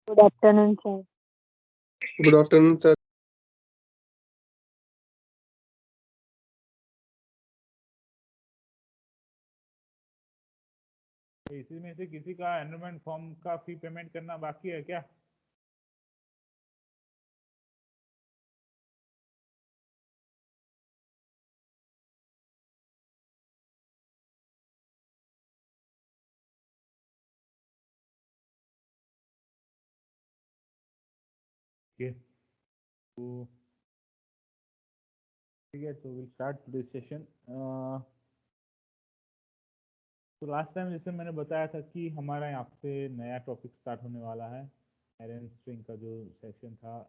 Good afternoon, sir. Good afternoon, sir. इसी में से किसी का एनरोलमेंट फॉर्म का फी पेमेंट करना बाकी है क्या? तो ठीक है, तो विल स्टार्ट टुडे सेशन। तो लास्ट टाइम जैसे मैंने बताया था कि हमारा यहाँ पे नया टॉपिक स्टार्ट होने वाला है। एरे एंड स्ट्रिंग का जो सेक्शन था,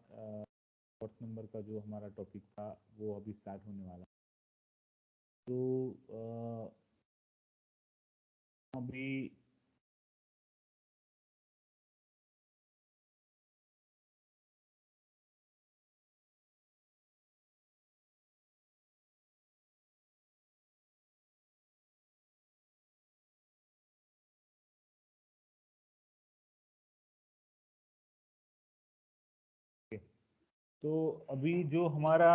फोर्थ नंबर का जो हमारा टॉपिक था, वो अभी स्टार्ट होने वाला है। तो अभी तो अभी जो हमारा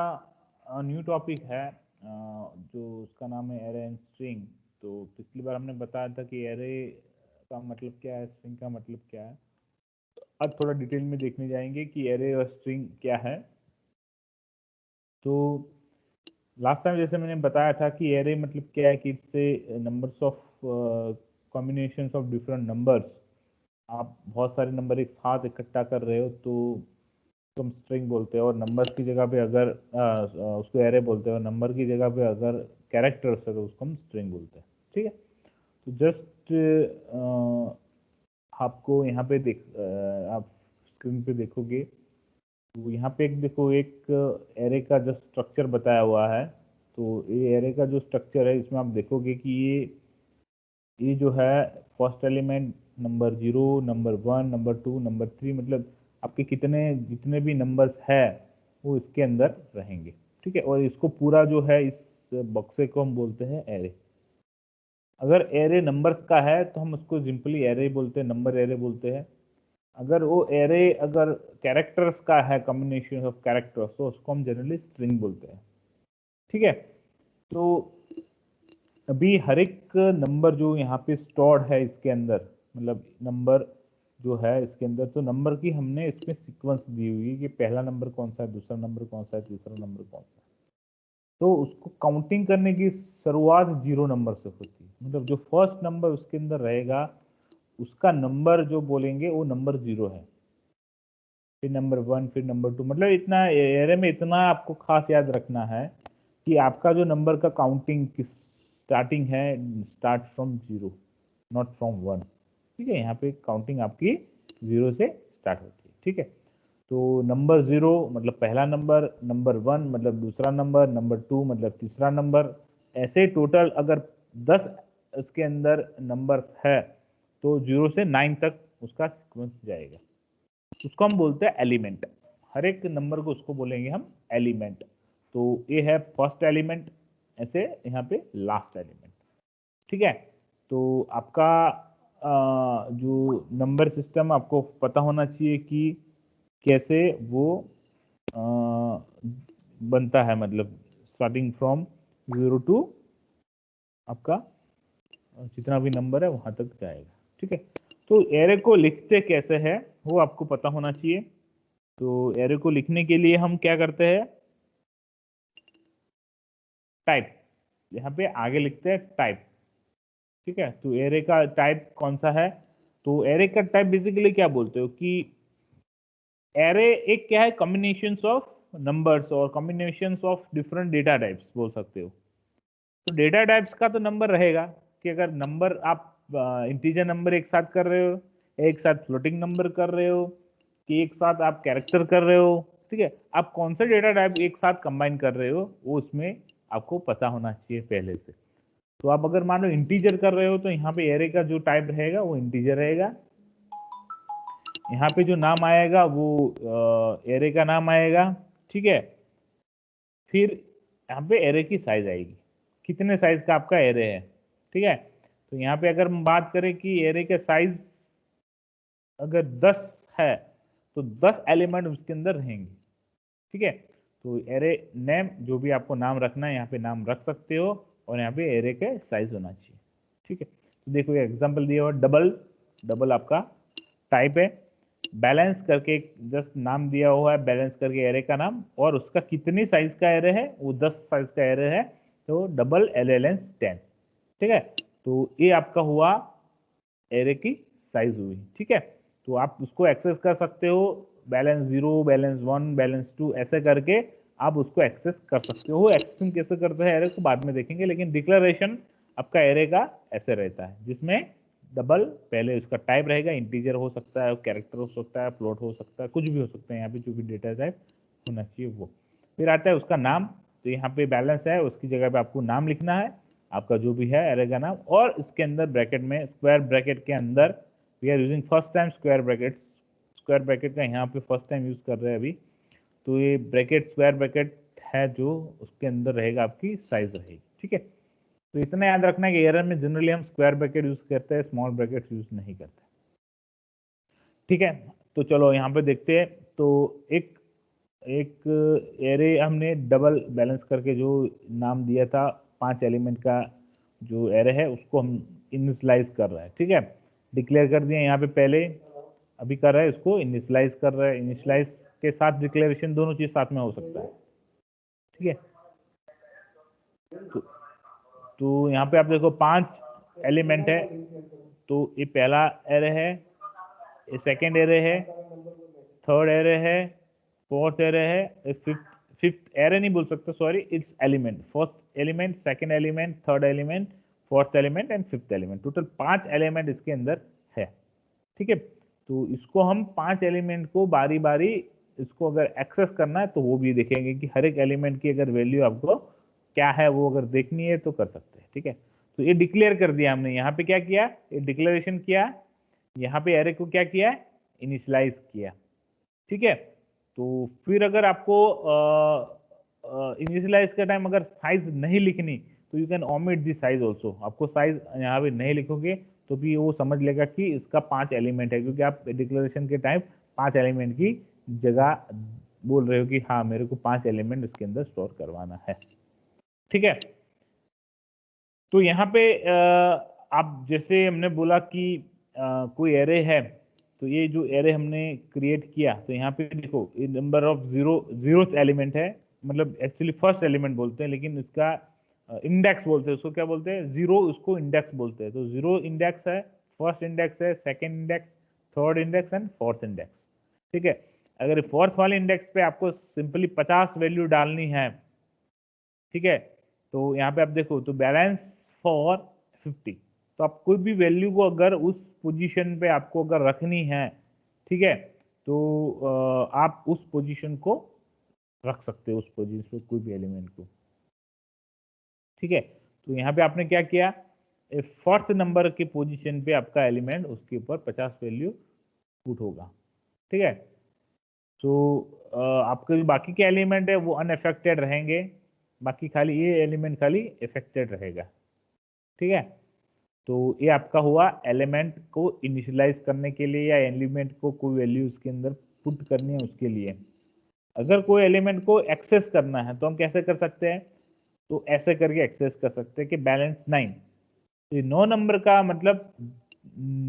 न्यू टॉपिक है, जो उसका नाम है एरे एंड स्ट्रिंग। तो पिछली बार हमने बताया था कि एरे का मतलब क्या है, स्ट्रिंग का मतलब क्या है। आज थोड़ा डिटेल में देखने जाएंगे कि एरे और स्ट्रिंग क्या है। तो लास्ट टाइम जैसे मैंने बताया था कि एरे मतलब क्या है कि इससे numbers of combinations of different numbers, आप बहुत सारे नंबर एक साथ इकट्ठा कर रहे हो तो हम स्ट्रिंग बोलते हैं। और नंबर्स की जगह पे अगर उसको एरे बोलते हैं, और नंबर की जगह पे अगर कैरेक्टर्स है तो उसको हम स्ट्रिंग बोलते हैं। ठीक है, तो जस्ट आपको यहाँ पे आप स्क्रीन पे देखोगे तो यहाँ पे एक देखो, एक एरे का जो स्ट्रक्चर बताया हुआ है। तो ये एरे का जो स्ट्रक्चर है, इसमें आप देखोगे कि ये जो है first element number 0, number 1, number 2, number 3, मतलब आपके कितने जितने भी नंबर्स है वो इसके अंदर रहेंगे। ठीक है, और इसको पूरा जो है इस बक्से को हम बोलते हैं एरे। अगर एरे नंबर्स का है तो हम उसको सिंपली एरे बोलते हैं, नंबर एरे बोलते हैं। अगर वो एरे अगर कैरेक्टर्स का है, कॉम्बिनेशन ऑफ कैरेक्टर्स, तो उसको हम जनरली स्ट्रिंग बोलते हैं। ठीक है, तो अभी हर एक नंबर जो यहाँ पे स्टोर्ड है इसके अंदर, मतलब नंबर जो है इसके अंदर, तो नंबर की हमने इसमें सीक्वेंस दी हुई है कि पहला नंबर कौन सा है, दूसरा नंबर कौन सा है, तीसरा नंबर कौन सा है। तो उसको काउंटिंग करने की शुरुआत 0 नंबर से होती है। मतलब जो फर्स्ट नंबर उसके अंदर रहेगा उसका नंबर जो बोलेंगे वो नंबर 0 है, फिर नंबर 1, फिर नंबर 2। मतलब इतना एरे में इतना आपको खास याद रखना है कि आपका जो नंबर का काउंटिंग किस स्टार्टिंग है, स्टार्ट फ्रॉम 0, नॉट फ्रॉम 1। ठीक है, यहाँ पे काउंटिंग आपकी 0 से स्टार्ट होती है। ठीक है, तो नंबर 0 मतलब पहला नंबर, नंबर 1 मतलब दूसरा नंबर, नंबर 2 मतलब तीसरा नंबर, ऐसे टोटल अगर 10 इसके अंदर नंबर है तो 0 से 9 तक उसका सीक्वेंस जाएगा। उसको हम बोलते हैं एलिमेंट। हर एक नंबर को उसको बोलेंगे हम एलिमेंट। तो ये है फर्स्ट एलिमेंट, ऐसे यहाँ पे लास्ट एलिमेंट। ठीक है, तो आपका जो नंबर सिस्टम आपको पता होना चाहिए कि कैसे वो बनता है, मतलब स्टार्टिंग फ्रॉम 0 टू आपका जितना भी नंबर है वहां तक जाएगा। ठीक है, तो एरे को लिखते कैसे है वो आपको पता होना चाहिए। तो एरे को लिखने के लिए हम क्या करते हैं, टाइप, यहाँ पे आगे लिखते हैं टाइप। ठीक है, तो एरे का टाइप कौन सा है, तो एरे का टाइप बेसिकली क्या बोलते हो कि एरे एक क्या है, कॉम्बिनेशंस ऑफ नंबर्स और combinations of different data types बोल सकते हो। तो डेटा टाइप्स का तो नंबर रहेगा कि अगर नंबर आप इंटीजर नंबर एक साथ कर रहे हो, एक साथ फ्लोटिंग नंबर कर रहे हो, कि एक साथ आप कैरेक्टर कर रहे हो। ठीक है, आप कौन सा डेटा टाइप एक साथ कंबाइन कर रहे हो वो उसमें आपको पता होना चाहिए पहले से। तो आप अगर मान लो इंटीजर कर रहे हो तो यहाँ पे एरे का जो टाइप रहेगा वो इंटीजर रहेगा। यहाँ पे जो नाम आएगा वो एरे का नाम आएगा। ठीक है, फिर यहाँ पे एरे की साइज आएगी, कितने साइज का आपका एरे है। ठीक है, तो यहाँ पे अगर हम बात करें कि एरे का साइज अगर 10 है तो 10 एलिमेंट उसके अंदर रहेंगे। ठीक है, तो एरे नेम जो भी आपको नाम रखना है यहाँ पे नाम रख सकते हो, और यहाँ पे एरे का साइज होना चाहिए। ठीक है, तो देखो ये एग्जांपल दिया हुआ डबल, डबल आपका टाइप है, बैलेंस करके जस्ट नाम दिया हुआ है, बैलेंस करके एरे का नाम, और उसका कितनी साइज का एरे है, वो 10 साइज का एरे है, तो डबल LLNs 10। ठीक है, तो ये आपका हुआ एरे की साइज हुई। ठीक है, तो आप उसको एक्सेस कर सकते हो, बैलेंस 0, बैलेंस 1, बैलेंस 2 ऐसे करके आप उसको एक्सेस कर सकते हो। एक्सेसिंग कैसे करते हैं एरे को बाद में देखेंगे, लेकिन डिक्लेरेशन आपका एरे का ऐसे रहता है, जिसमें डबल पहले उसका टाइप रहेगा, इंटीजर हो सकता है, कैरेक्टर हो सकता है, फ्लोट हो सकता है, कुछ भी हो सकता है, यहाँ पे जो भी डेटा टाइप होना चाहिए वो। फिर आता है उसका नाम, तो यहाँ पे बैलेंस है, उसकी जगह पे आपको नाम लिखना है, आपका जो भी है एरे का नाम, और इसके अंदर ब्रैकेट में, स्क्वायर ब्रैकेट के अंदर we are using first time square bracket, square bracket का यहाँ पे फर्स्ट टाइम यूज कर रहे हैं अभी, तो ये ब्रैकेट स्क्वायर ब्रैकेट है जो उसके अंदर रहेगा आपकी साइज रहेगी। ठीक है, तो इतना याद रखना है कि एरर में जनरली हम स्क्वायर ब्रैकेट यूज करते हैं, स्मॉल ब्रैकेट यूज नहीं करते। ठीक है, तो चलो यहाँ पे देखते हैं। तो एक एक एरे हमने डबल बैलेंस करके जो नाम दिया था 5 एलिमेंट का जो एरे है उसको हम इनिशियलाइज कर रहा है। ठीक है, डिक्लेयर कर दिया यहाँ पे पहले, अभी कर रहा है इसको इनिशियलाइज कर रहा है। इनिशियलाइज के साथ डिक्लेरेशन दोनों चीज साथ में हो सकता है। ठीक है, तो यहाँ पे आप देखो 5 एलिमेंट है, तो ये पहला एरे है, ये सेकेंड एरे है, थर्ड एरे है, फोर्थ एरे है, फिफ्थ एरे नहीं बोल सकते, sorry, it's element, first element, second element, third element, fourth element and fifth element, total 5 element इसके अंदर है। ठीक है, तो इसको हम 5 एलिमेंट को बारी बारी इसको अगर एक्सेस करना है तो वो भी देखेंगे कि हर एक एलिमेंट की अगर वैल्यू आपको क्या है वो अगर देखनी है तो कर सकते हैं। ठीक है, तो ये डिक्लेयर कर दिया हमने, यहाँ पे क्या किया, ये डिक्लेरेशन किया, यहाँ पे एरे को क्या किया, इनिशियलाइज किया। ठीक है, तो फिर अगर आपको इनिशियलाइज के टाइम अगर साइज नहीं लिखनी तो you can omit the size also. आपको साइज यहाँ पे नहीं लिखोगे तो भी वो समझ लेगा कि इसका 5 एलिमेंट है, क्योंकि आप डिक्लेरेशन के टाइम 5 एलिमेंट की जगह बोल रहे हो कि हाँ मेरे को 5 एलिमेंट इसके अंदर स्टोर करवाना है। ठीक है, तो यहाँ पे आप जैसे हमने बोला कि कोई एरे है, तो ये जो एरे हमने क्रिएट किया, तो यहाँ पे देखो ये नंबर ऑफ जीरोथ एलिमेंट है, मतलब एक्चुअली फर्स्ट एलिमेंट बोलते हैं, लेकिन इसका इंडेक्स बोलते हैं, उसको क्या बोलते हैं, जीरो, उसको इंडेक्स बोलते हैं। तो जीरो इंडेक्स है, फर्स्ट इंडेक्स है, second index, third index and fourth index. ठीक है, अगर फोर्थ वाले इंडेक्स पे आपको सिंपली 50 वैल्यू डालनी है, ठीक है, तो यहाँ पे आप देखो तो बैलेंस फॉर 50, तो आप कोई भी वैल्यू को अगर उस पोजीशन पे आपको अगर रखनी है, ठीक है, तो आप उस पोजीशन को रख सकते हो, उस पोजीशन पे कोई भी एलिमेंट को। ठीक है, तो यहाँ पे आपने क्या किया, फर्स्ट नंबर के पोजीशन पे आपका एलिमेंट उसके ऊपर 50 वैल्यू पुट होगा। ठीक है, तो आपके जो बाकी के एलिमेंट है वो अनअफेक्टेड रहेंगे, बाकी खाली ये एलिमेंट खाली अफेक्टेड रहेगा। ठीक है, तो ये आपका हुआ एलिमेंट को इनिशियलाइज करने के लिए, या एलिमेंट को कोई वैल्यू उसके अंदर पुट करनी है उसके लिए। अगर कोई एलिमेंट को एक्सेस करना है तो हम कैसे कर सकते हैं, तो ऐसे करके एक्सेस कर सकते हैं कि बैलेंस 9, तो 9 नंबर का मतलब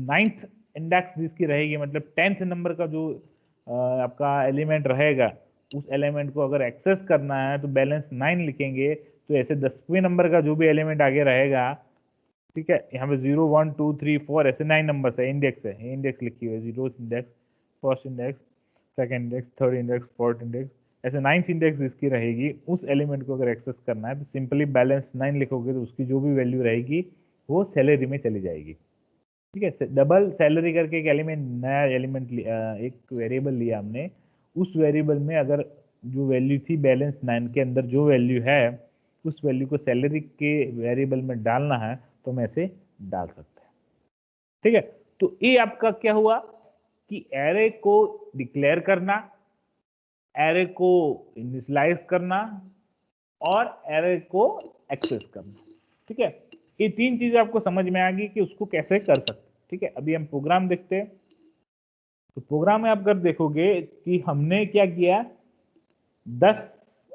9th इंडेक्स जिसकी रहेगी, मतलब 10th नंबर का जो आपका एलिमेंट रहेगा, उस एलिमेंट को अगर एक्सेस करना है तो बैलेंस 9 लिखेंगे। तो ऐसे 10वें नंबर का जो भी एलिमेंट आगे रहेगा, ठीक है, यहाँ पे 0 1 2 3 4 ऐसे 9 नंबर है, इंडेक्स है, इंडेक्स लिखी हुई है, zero index, first index, second index, third index, fourth index, ऐसे 9th इंडेक्स जिसकी रहेगी, उस एलिमेंट को अगर एक्सेस करना है तो सिंपली बैलेंस 9 लिखोगे, तो उसकी जो भी वैल्यू रहेगी वो सैलरी में चली जाएगी। ठीक है, डबल सैलरी करके एक एलिमेंट, नया एलिमेंट, एक वेरिएबल लिया हमने, उस वेरिएबल में अगर जो वैल्यू थी बैलेंस 9 के अंदर जो वैल्यू है, उस वैल्यू को सैलरी के वेरिएबल में डालना है तो हम ऐसे डाल सकते हैं। ठीक है, तो ये आपका क्या हुआ कि एरे को डिक्लेयर करना, एरे को इनिशियलाइज करना और एरे को एक्सेस करना। ठीक है, ये 3 चीजें आपको समझ में आ गई कि उसको कैसे कर सकते। ठीक है, अभी हम प्रोग्राम देखते हैं। तो प्रोग्राम में आप अगर देखोगे कि हमने क्या किया, 10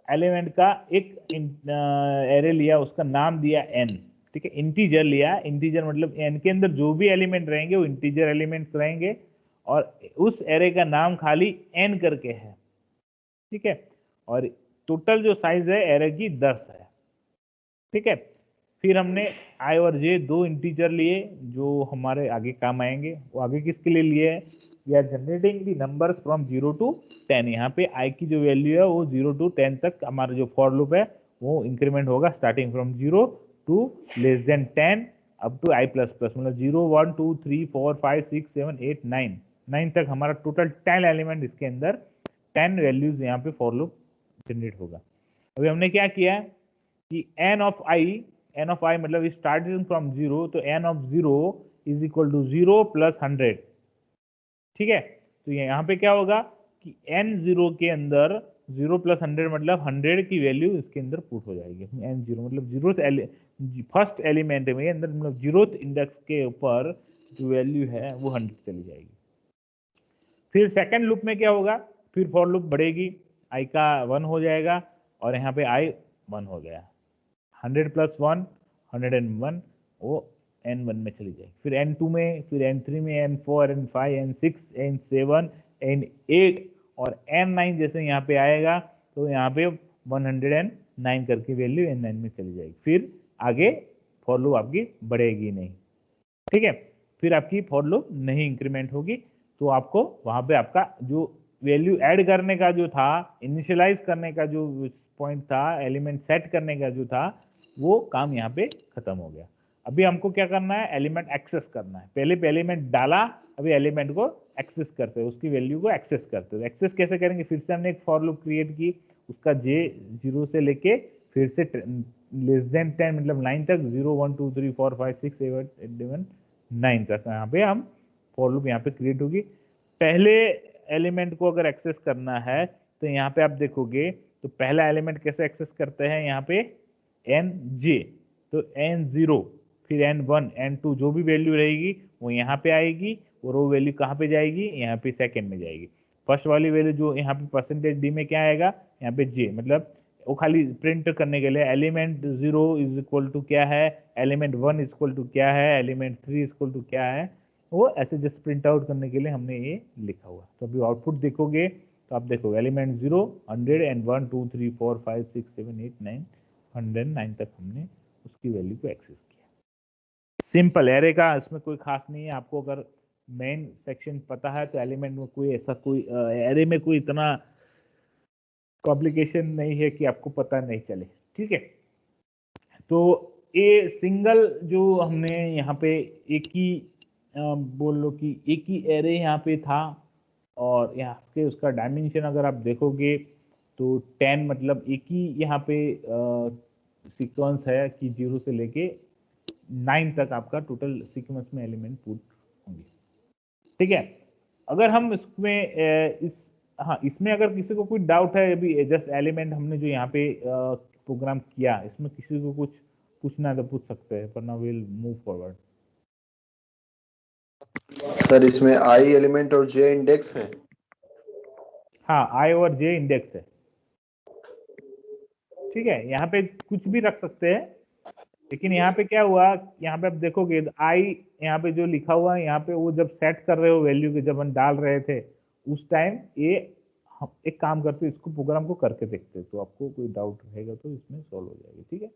एलिमेंट का एक एरे लिया, उसका नाम दिया n, ठीक है, इंटीजर लिया। इंटीजर मतलब n के अंदर जो भी एलिमेंट रहेंगे वो इंटीजर एलिमेंट्स रहेंगे, और उस एरे का नाम खाली n करके है, ठीक है। और टोटल जो साइज है एरे की 10 है, ठीक है। फिर हमने i और j दो इंटीजर लिए जो हमारे आगे काम आएंगे। वो आगे किसके लिए लिए है, we are generating the numbers from 0 to 10। यहाँ पे i की जो वैल्यू है वो 0 to 10 तक हमारा जो फॉर लूप है वो इंक्रीमेंट होगा, starting from 0 to less than 10 up to i plus plus, मतलब 0 1 2 3 4 5 6 7 8 9 तक हमारा टोटल 10 एलिमेंट, इसके अंदर 10 वैल्यूज यहाँ पे फॉर लूप जनरेट होगा। अभी हमने क्या किया कि n ऑफ i मतलब स्टार्टिंग फ्रॉम 0, तो n of 0 is equal to 0 plus 100, ठीक है। तो यहाँ पे क्या होगा कि n 0 के अंदर 0 प्लस 100 मतलब 100 की वैल्यू इसके अंदर पुट हो जाएगी। n 0 मतलब फर्स्ट एलिमेंट में अंदर, मतलब 0th इंडेक्स के ऊपर जो वैल्यू है वो 100 चली जाएगी। फिर सेकंड लूप में क्या होगा, फिर फॉर लूप बढ़ेगी, i का 1 हो जाएगा और यहाँ पे i 1 हो गया, 100 प्लस 1 101, वो n1 में चली जाएगी, फिर n2 में, फिर n3 में, n4 n5 n6 n7 n8 और n9 जैसे यहाँ पे आएगा तो यहाँ पे 109 करके वैल्यू n9 में चली जाएगी। फिर आगे फॉर लूप आपकी बढ़ेगी नहीं, ठीक है। फिर आपकी फॉर लूप नहीं इंक्रीमेंट होगी, तो आपको वहां पे आपका जो वैल्यू ऐड करने का जो था, इनिशियलाइज करने का जो पॉइंट था, एलिमेंट सेट करने का जो था, वो काम यहाँ पे खत्म हो गया। अभी हमको क्या करना है, एलिमेंट एक्सेस करना है। पहले एलिमेंट डाला, अभी एलिमेंट को एक्सेस करते हैं, उसकी वैल्यू को एक्सेस करते हैं। एक्सेस कैसे करेंगे, फिर से हमने एक फॉर लूप क्रिएट की, उसका j 0 से लेके फिर से लेस देन 10 मतलब 9 तक, 0 1 2 3 4 5 6 7 8 11 9 तक यहाँ पे हम फॉर लूप यहाँ पे क्रिएट होगी। पहले एलिमेंट को अगर एक्सेस करना है तो यहाँ पे आप देखोगे तो पहला एलिमेंट कैसे एक्सेस करते हैं, यहाँ पे nj, तो n0 फिर n1 n2 जो भी वैल्यू रहेगी वो यहाँ पे आएगी, और वो वैल्यू कहाँ पे जाएगी, यहाँ पे सेकंड में जाएगी। फर्स्ट वाली वैल्यू जो यहाँ पे परसेंटेज डी में क्या आएगा, यहाँ पे j, मतलब वो खाली प्रिंट करने के लिए एलिमेंट 0 इज इक्वल टू क्या है, एलिमेंट 1 इज इक्वल टू क्या है, एलिमेंट 3 इज इक्वल टू क्या है, वो ऐसे जस्ट प्रिंट आउट करने के लिए हमने ये लिखा हुआ। तो अभी आउटपुट देखोगे तो आप देखोगे एलिमेंट 0 100 एंड 1 2 3 4 5 6 7 8 9 109 तक हमने उसकी वैल्यू को एक्सेस किया। सिंपल एरे का इसमें कोई खास नहीं है। आपको अगर मेन सेक्शन पता है तो एलिमेंट में कोई ऐसा कोई एरे में कोई इतना कॉम्प्लिकेशन नहीं है कि आपको पता नहीं चले, ठीक है। तो ये सिंगल जो हमने यहाँ पे एक ही बोल लो कि एक ही एरे यहाँ पे था, और यहाँ पे उसका डायमेंशन अगर आप देखोगे तो 10 मतलब एक ही यहाँ पे सीक्वेंस है कि 0 से लेके 9 तक आपका टोटल सीक्वेंस में एलिमेंट पुट होंगे, ठीक है। अगर हम इसमें हाँ, इसमें अगर किसी को कोई डाउट है, अभी जस्ट एलिमेंट हमने जो यहाँ पे प्रोग्राम किया, इसमें किसी को कुछ पूछना है तो पूछ सकते हैं, वरना विल मूव फॉरवर्ड। सर इसमें आई एलिमेंट और जे इंडेक्स है। हाँ, आई और जे इंडेक्स है, ठीक है। यहाँ पे कुछ भी रख सकते हैं, लेकिन यहाँ पे क्या हुआ, यहाँ पे आप देखोगे आई यहाँ पे जो लिखा हुआ है, यहाँ पे वो जब सेट कर रहे हो वैल्यू के, जब हम डाल रहे थे उस टाइम ये हम एक काम करते, इसको प्रोग्राम को करके देखते, तो आपको कोई डाउट रहेगा तो इसमें सॉल्व हो जाएगी, ठीक है।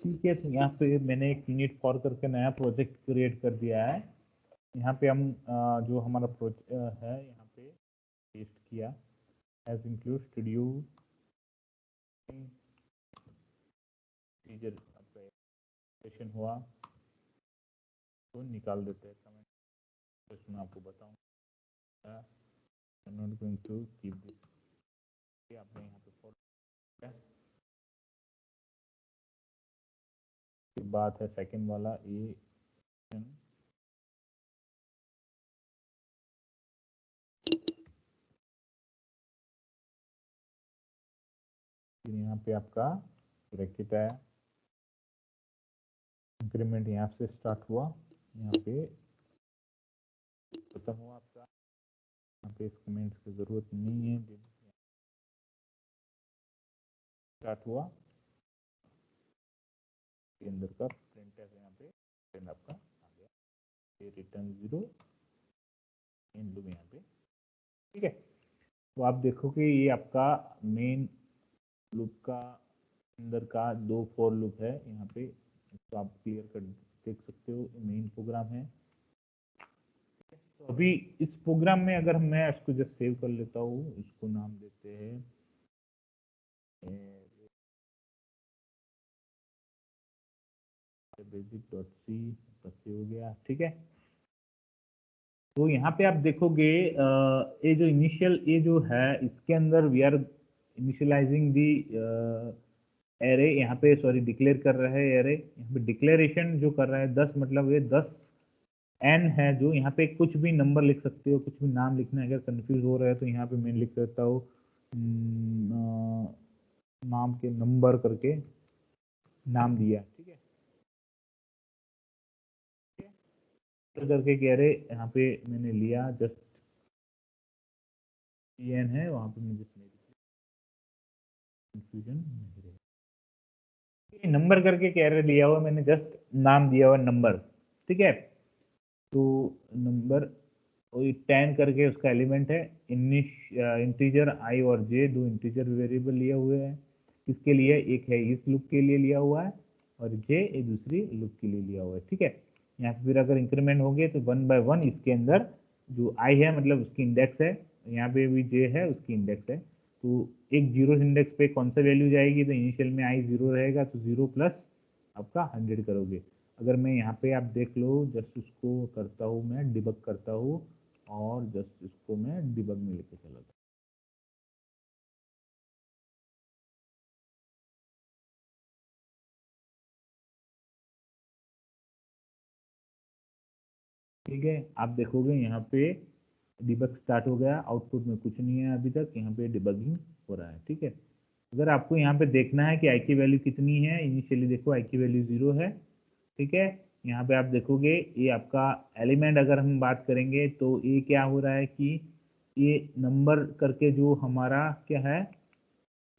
ठीक है, तो यहाँ पे मैंने एक यूनिट फॉर करके नया प्रोजेक्ट क्रिएट कर दिया है। यहाँ पे हम जो हमारा प्रोजेक्ट है यहाँ पे पेस्ट किया, as include studio teacher session हुआ तो निकाल देते हैं कमेंट, तो मैं आपको बताऊंगा not going to keep this. आपने यहाँ पे फॉर बात है सेकंड वाला ये यहाँ पे आपका ब्रैकेट है, इंक्रीमेंट यहाँ से स्टार्ट हुआ, यहाँ पे खत्म हुआ आपका। यहाँ पे इस कमेंट की जरूरत नहीं है, स्टार्ट हुआ के अंदर का प्रिंट है, यहाँ पे प्रिंट आपका आ गया, ये रिटर्न 0 इन लूप यहाँ पे। ठीक है, तो आप देखोगे ये आपका मेन लूप का अंदर का 2 फॉर लूप है यहाँ पे, तो आप क्लियर कर देख सकते हो मेन प्रोग्राम है। तो अभी इस प्रोग्राम में अगर मैं इसको जस्ट सेव कर लेता हूँ, इसको नाम देते हैं basic.c, सेव हो गया। ठीक है, तो यहाँ पे आप देखोगे ये जो इनिशियल ये जो है इसके अंदर we are initializing the array, यहाँ पे सॉरी डिक्लेयर कर रहा है एरे, यहाँ पे डिक्लेरेशन जो कर रहा है 10 मतलब ये 10 n है, जो यहाँ पे कुछ भी नंबर लिख सकते हो, कुछ भी नाम लिखना है। अगर कंफ्यूज हो रहा है तो यहाँ पे मैं लिख देता हूँ नाम के नंबर करके नाम दिया। ठीक है, करके कह रहे यहाँ पे मैंने लिया जस्ट n है, वहां पे मुझे कंफ्यूजन नहीं रहेगा। नंबर करके कह रहे लिया हुआ मैंने, जस्ट नाम दिया हुआ नंबर। ठीक है, तो नंबर वही 10 करके उसका एलिमेंट है, इंटीजर आई और जे, 2 इंटीजर वेरिएबल लिए हुए हैं। किसके लिए? एक है इस लूप के लिए लिया हुआ है और जे एक दूसरी लूप के लिए लिया हुआ है। ठीक है, यहाँ फिर अगर इंक्रीमेंट होंगे तो 1 बाय 1 इसके अंदर जो आई है मतलब उसकी इंडेक्स है, यहाँ पे भी जे है उसकी इंडेक्स है। तो एक जीरो इंडेक्स पे कौन सा वैल्यू जाएगी? तो इनिशियल में आई 0 रहेगा, तो 0 प्लस आपका 100 करोगे। अगर मैं यहाँ पे आप देख लो, जस्ट उसको करता हूँ मैं डिबग करता हूँ और जस्ट इसको मैं डिबग में लेके चला जाता। ठीक है, आप देखोगे यहाँ पे डिबग स्टार्ट हो गया, आउटपुट में कुछ नहीं है अभी तक, यहाँ पे डिबगिंग हो रहा है। ठीक है, अगर आपको यहाँ पे देखना है कि आई की वैल्यू कितनी है, इनिशियली देखो आई की वैल्यू 0 है। ठीक है, यहाँ पे आप देखोगे ये आपका एलिमेंट अगर हम बात करेंगे तो ये क्या हो रहा है कि ये नंबर करके जो हमारा क्या है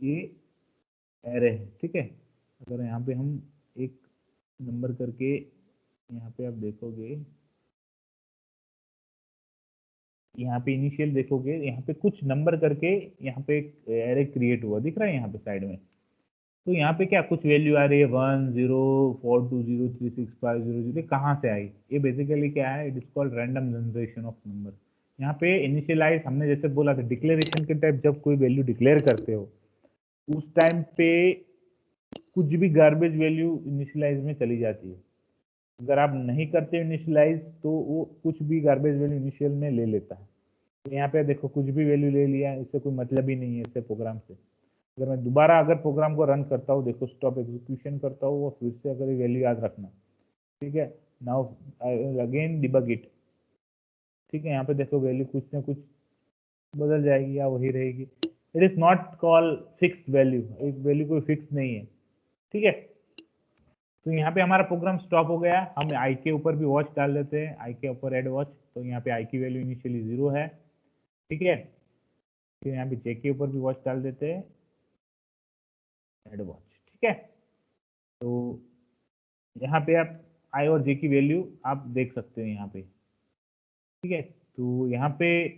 ये एरे है। ठीक है, अगर यहाँ पे हम एक नंबर करके यहाँ पे आप देखोगे, यहाँ पे इनिशियल देखोगे, यहाँ पे कुछ नंबर करके यहाँ पे एक एरे क्रिएट हुआ दिख रहा है यहाँ पे साइड में। तो यहाँ पे क्या कुछ वैल्यू आ रही है 1 0 4 2 0 3 6 5 0 0, कहाँ से आई? ये बेसिकली क्या है? It is called random generation of number. यहाँ पे इनिशियलाइज हमने जैसे बोला था डिक्लेरेशन के टाइप, जब कोई वैल्यू डिक्लेयर करते हो उस टाइम पे कुछ भी गार्बेज वैल्यू इनिशियलाइज में चली जाती है। अगर आप नहीं करते इनिशियलाइज तो वो कुछ भी गार्बेज वैल्यू इनिशियल में ले लेता है। तो यहाँ पे देखो कुछ भी वैल्यू ले लिया, इससे कोई मतलब ही नहीं है इससे प्रोग्राम से। अगर मैं दोबारा अगर प्रोग्राम को रन करता हूँ, देखो स्टॉप एग्जीक्यूशन करता हूँ और फिर से अगर ये वैल्यू याद रखना। ठीक है, now I will again debug it. ठीक है, यहाँ पे देखो वैल्यू कुछ ना कुछ बदल जाएगी या वही रहेगी। It is not call fixed value, एक वैल्यू कोई फिक्स नहीं है। ठीक है, तो यहाँ पे हमारा प्रोग्राम स्टॉप हो गया। हम आई के ऊपर भी वॉच डाल देते हैं, आई के ऊपर एड वॉच, तो यहाँ पे आई की वैल्यू इनिशियली 0 है। ठीक है, फिर यहाँ पे जे के ऊपर भी वॉच डाल देते हैं, एड वॉच। ठीक है, तो यहाँ पे आप आई और जे की वैल्यू आप देख सकते हो यहाँ पे। ठीक है, तो यहाँ पे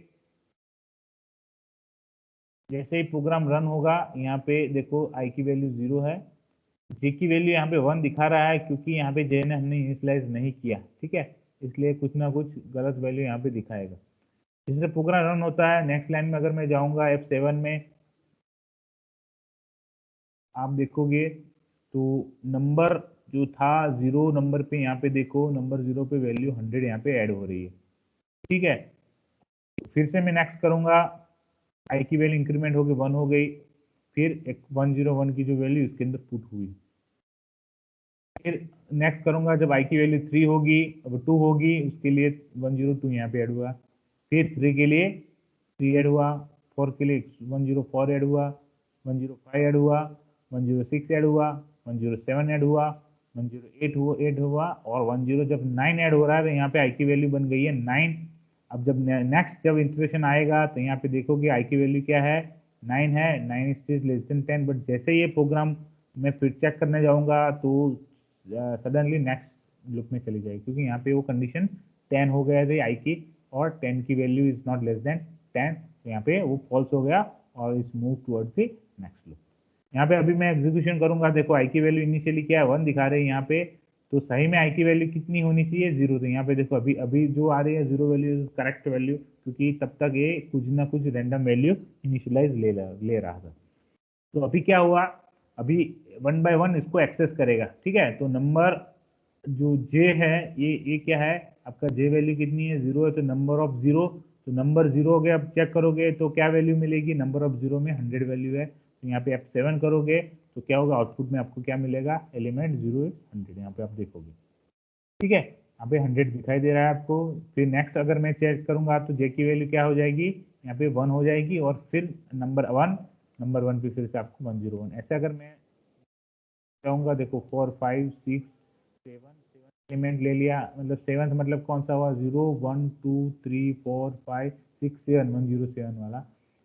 जैसे ही प्रोग्राम रन होगा, यहाँ पे देखो आई की वैल्यू 0 है। जे की वैल्यू यहाँ पे 1 दिखा रहा है क्योंकि यहाँ पे जे ने हमने इनिशियलाइज नहीं किया, ठीक है, इसलिए कुछ ना कुछ गलत वैल्यू यहाँ पे दिखाएगा। इससे प्रोग्राम रन होता है। नेक्स्ट लाइन में अगर मैं जाऊंगा F7 में, आप देखोगे तो नंबर जो था 0 नंबर पे, यहाँ पे देखो नंबर 0 पे वैल्यू 100 यहाँ पे ऐड हो रही है, ठीक है। फिर से मैं नेक्स्ट करूंगा, आई की वैल्यू इंक्रीमेंट होगी 1 हो गई, फिर एक 101 की जो वैल्यू इसके अंदर पुट हुई। फिर नेक्स्ट करूंगा जब आई की वैल्यू 3 होगी, अब 2 होगी, उसके लिए 102 यहाँ पे ऐड हुआ। फिर 3 के लिए 3 ऐड हुआ, 4 के लिए 104 ऐड हुआ, 105 ऐड हुआ, 106 ऐड हुआ, 107 ऐड हुआ, 108 हुआ और 10 जब 9 ऐड हो रहा है तो यहाँ पे आई की वैल्यू बन गई है 9। अब जब नेक्स्ट जब इंटरेक्शन आएगा तो यहाँ पे देखोगे आई की वैल्यू क्या है, 9 है, 9 इज लेस देन 10। बट जैसे ये प्रोग्राम मैं फिर चेक करने जाऊंगा तो सडनली नेक्स्ट लूप में चली जाएगी, क्योंकि यहाँ पे वो कंडीशन 10 हो गया थी आई की, और 10 की value is not less than 10, तो यहाँ पे वो फॉल्स हो गया और इस move towards the next loop. यहाँ पे अभी मैं एग्जीक्यूशन करूंगा, देखो आई की वैल्यू इनिशियली क्या है 1 दिखा रहे हैं यहाँ पे, तो सही में आई की वैल्यू कितनी होनी चाहिए 0। तो यहाँ पे देखो अभी अभी जो आ रही है 0 वैल्यू इज करेक्ट वैल्यू, क्योंकि तब तक ये कुछ ना कुछ रैंडम वैल्यू इनिशियलाइज ले रहा था। तो अभी क्या हुआ, अभी 1 बाय 1 इसको एक्सेस करेगा, ठीक है। तो नंबर जो जे है ये क्या है आपका, जे वैल्यू कितनी है 0 है, तो नंबर ऑफ 0, तो नंबर 0 हो गया। अब चेक करोगे तो क्या वैल्यू मिलेगी, नंबर ऑफ 0 में 100 वैल्यू है, तो यहाँ पे F7 करोगे तो क्या होगा, आउटपुट में आपको क्या मिलेगा, एलिमेंट 0 इज 100, यहाँ पे आप देखोगे, ठीक है, यहाँ पे 100 दिखाई दे रहा है आपको। फिर नेक्स्ट अगर मैं चेक करूंगा तो जे की वैल्यू क्या हो जाएगी, यहाँ पे 1 हो जाएगी, और फिर नंबर 1 पे फिर से आपको 101। ऐसे अगर मैं चाहूंगा, देखो 4 5 6 7 एलिमेंट ले लिया, मतलब 7 मतलब कौन सा हुआ, 0 1 2 3 4 5 6 7 107 वाला।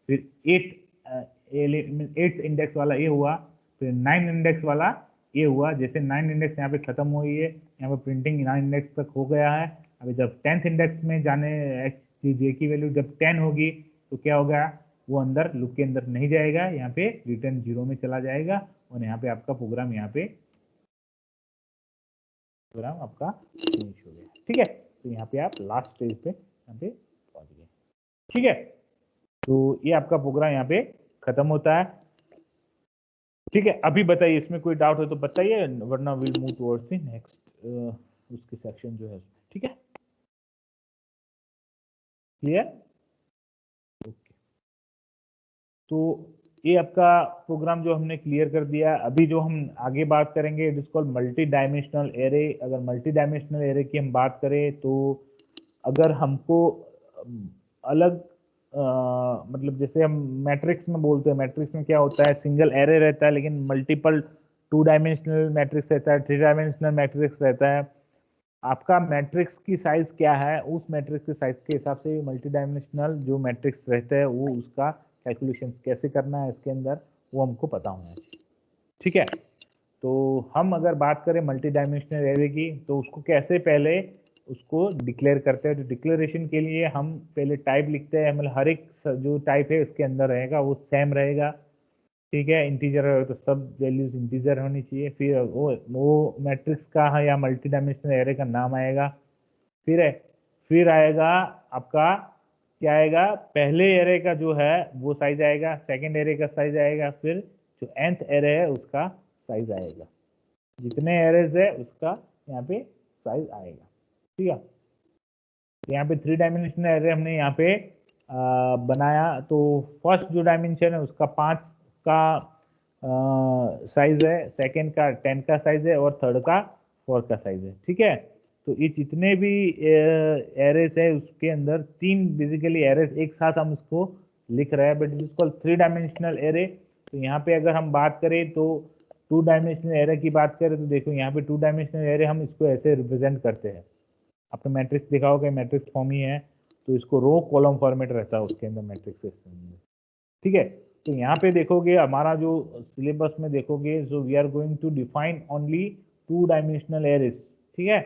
फिर 8 इंडेक्स वाला ये हुआ, फिर 9 इंडेक्स वाला ये हुआ। जैसे 9 इंडेक्स यहाँ पे खत्म हुई है, यहाँ पे प्रिंटिंग 9 इंडेक्स तक हो गया है। अभी जब 10th इंडेक्स में जाने जे की वैल्यू जब 10 होगी तो क्या होगा, वो अंदर लूप के अंदर नहीं जाएगा, यहाँ पे रिटर्न 0 में चला जाएगा, और यहाँ पे आपका प्रोग्राम आपका फिनिश हो गया, ठीक है। तो यहाँ पे आप लास्ट स्टेज पे यहाँ पे पहुंच गए, ठीक है। तो ये आपका प्रोग्राम यहाँ पे खत्म होता है, ठीक है। अभी बताइए इसमें कोई डाउट हो तो बताइए, वरना will move towards the next उसके सेक्शन जो है, ठीक है, क्लियर, ओके। तो ये आपका प्रोग्राम जो हमने क्लियर कर दिया। अभी जो हम आगे बात करेंगे it is called multi dimensional array. अगर मल्टी डायमेंशनल एरे की हम बात करें तो अगर हमको अलग मतलब जैसे हम मैट्रिक्स में बोलते हैं, मैट्रिक्स में क्या होता है, सिंगल एरे रहता है, लेकिन मल्टीपल 2 डायमेंशनल मैट्रिक्स रहता है, 3 डायमेंशनल मैट्रिक्स रहता है। आपका मैट्रिक्स की साइज क्या है, उस मैट्रिक्स के साइज के हिसाब से मल्टी डायमेंशनल जो मैट्रिक्स रहते हैं वो उसका कैलकुलेशन कैसे करना है इसके अंदर, वो हमको पता होना चाहिए, ठीक है। तो हम अगर बात करें मल्टी डायमेंशनल एरे की, तो उसको कैसे पहले उसको डिक्लेयर करते हैं। तो डिक्लेरेशन के लिए हम पहले टाइप लिखते हैं, मतलब हर एक जो टाइप है उसके अंदर रहेगा वो सेम रहेगा, ठीक है। इंटीजर है तो सब वैल्यूज इंटीजर होनी चाहिए। फिर वो मैट्रिक्स का है या मल्टी डायमेंशनल एरे का नाम आएगा। फिर आएगा आपका क्या आएगा, पहले एरे का जो है वो साइज आएगा, सेकंड एरे का साइज आएगा, फिर जो nth एरे है उसका साइज आएगा। जितने एरेज है उसका यहाँ पे साइज आएगा, ठीक है। तो यहाँ पे 3 डायमेंशनल एरे हमने यहाँ पे बनाया। तो फर्स्ट जो डायमेंशन है उसका 5 का साइज है, सेकंड का 10 का साइज है, और थर्ड का 4 का साइज है, ठीक है। तो ये जितने भी एरेस है उसके अंदर 3 बेसिकली एरेस एक साथ हम इसको लिख रहे हैं, but it is called 3 dimensional array. तो यहाँ पे अगर हम बात करें तो 2 डायमेंशनल एरे की बात करें तो देखो यहाँ पे 2 डायमेंशनल एरे हम इसको ऐसे रिप्रेजेंट करते हैं। आपने मैट्रिक्स देखा होगा, मैट्रिक्स फॉर्म ही है, तो इसको रो कॉलम फॉर्मेट रहता है उसके अंदर मैट्रिक्स के अंदर, ठीक है। तो यहाँ पे देखोगे हमारा जो सिलेबस में देखोगे, so we are going to define only 2 dimensional arrays, ठीक है।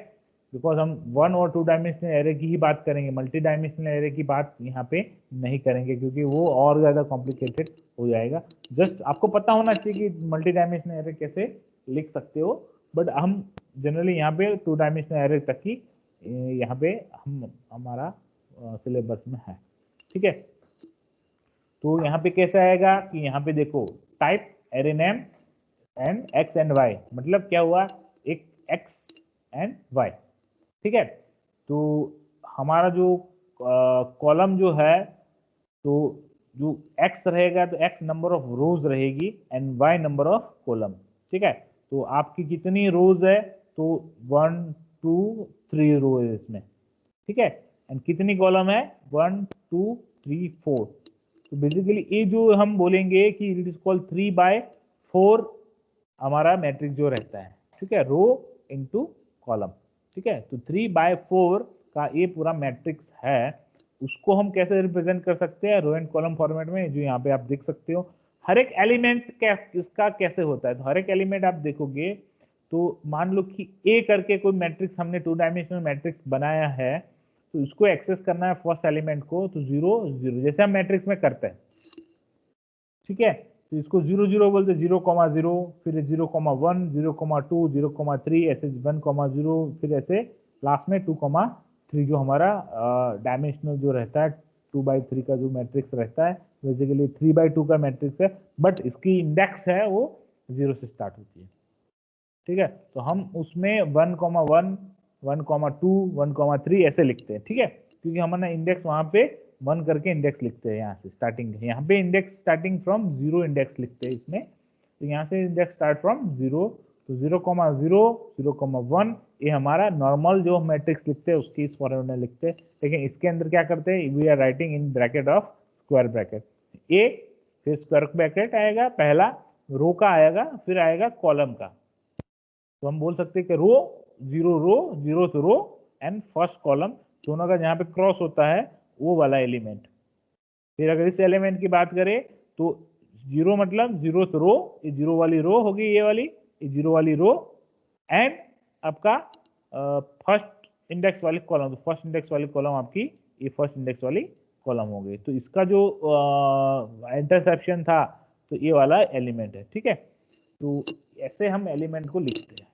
बिकॉज हम 1 और 2 डायमेंशनल एरे की ही बात करेंगे, मल्टी डायमेंशनल एरे की बात यहाँ पे नहीं करेंगे, क्योंकि वो और ज़्यादा कॉम्प्लिकेटेड हो जाएगा। जस्ट आपको पता होना चाहिए कि मल्टी डायमेंशनल एरे कैसे लिख सकते हो, बट हम जनरली यहाँ पे 2 डायमेंशनल एरे तक ही यहाँ पे हमारा सिलेबस में है। ठीक है, तो यहाँ पे कैसा आएगा कि यहाँ पे देखो type array name and x and y, मतलब क्या हुआ, एक एक्स एंड वाई। ठीक है, तो हमारा जो कॉलम जो है, तो जो x रहेगा तो x नंबर ऑफ रोज रहेगी and y number of column. ठीक है, तो आपकी कितनी रोज है, तो 1 2 3 रो है इसमें। ठीक है, एंड कितनी कॉलम है, 1 2 3 4। तो बेसिकली ये जो हम बोलेंगे कि इट इज कॉल्ड 3/4 हमारा मैट्रिक्स जो रहता है। ठीक है, रो इनटू कॉलम। ठीक है, तो 3/4 का ये पूरा मैट्रिक्स है, उसको हम कैसे रिप्रेजेंट कर सकते हैं, रो एंड कॉलम फॉर्मेट में, जो यहाँ पे आप देख सकते हो। हर एक एलिमेंट इसका कैसे होता है, तो हर एक एलिमेंट आप देखोगे तो मान लो कि ए करके कोई मैट्रिक्स हमने 2 डायमेंशनल मैट्रिक्स बनाया है, तो इसको एक्सेस करना है फर्स्ट एलिमेंट को, तो 0 0 जैसे हम मैट्रिक्स में करते हैं। ठीक है, तो इसको 0 0 बोलते, 0,0, फिर 0,1 0,2 0,3, ऐसे 1,0, फिर ऐसे लास्ट में 2,3 जो हमारा डायमेंशनल जो रहता है 2/3 का जो मैट्रिक्स रहता है, बेसिकली 3/2 का मैट्रिक्स है, बट इसकी इंडेक्स है वो 0 से स्टार्ट होती है। ठीक है, तो हम उसमें 1,1 1,2 1,3 ऐसे लिखते हैं। ठीक है, क्योंकि हमारा इंडेक्स वहां पे 1 करके इंडेक्स लिखते हैं, यहाँ से स्टार्टिंग, यहाँ पे इंडेक्स स्टार्टिंग फ्रॉम 0 इंडेक्स लिखते हैं इसमें, तो यहाँ से इंडेक्स स्टार्ट फ्रॉम 0, तो 0,0 0,1 ये हमारा नॉर्मल जो मैट्रिक्स लिखते हैं उसकी इस फॉर्मेट में लिखते हैं। लेकिन इसके अंदर क्या करते हैं, we are writing in bracket of square bracket A, फिर स्क्वायर ब्रैकेट आएगा पहला, रो का आएगा, फिर आएगा कॉलम का। तो हम बोल सकते हैं कि row 0th row and first column दोनों का जहाँ पे क्रॉस होता है वो वाला एलिमेंट। फिर अगर इस एलिमेंट की बात करें तो 0 मतलब 0th रो, ये 0 वाली रो होगी, ये 0 वाली रो, एंड आपका फर्स्ट इंडेक्स वाली कॉलम, तो फर्स्ट इंडेक्स वाली कॉलम आपकी ये फर्स्ट इंडेक्स वाली कॉलम हो गई। तो इसका जो इंटरसेप्शन था तो ये वाला एलिमेंट है। ठीक है, तो ऐसे हम एलिमेंट को लिखते हैं।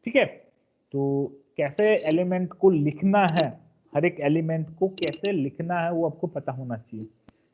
ठीक है, तो कैसे एलिमेंट को लिखना है, हर एक एलिमेंट को कैसे लिखना है वो आपको पता होना चाहिए,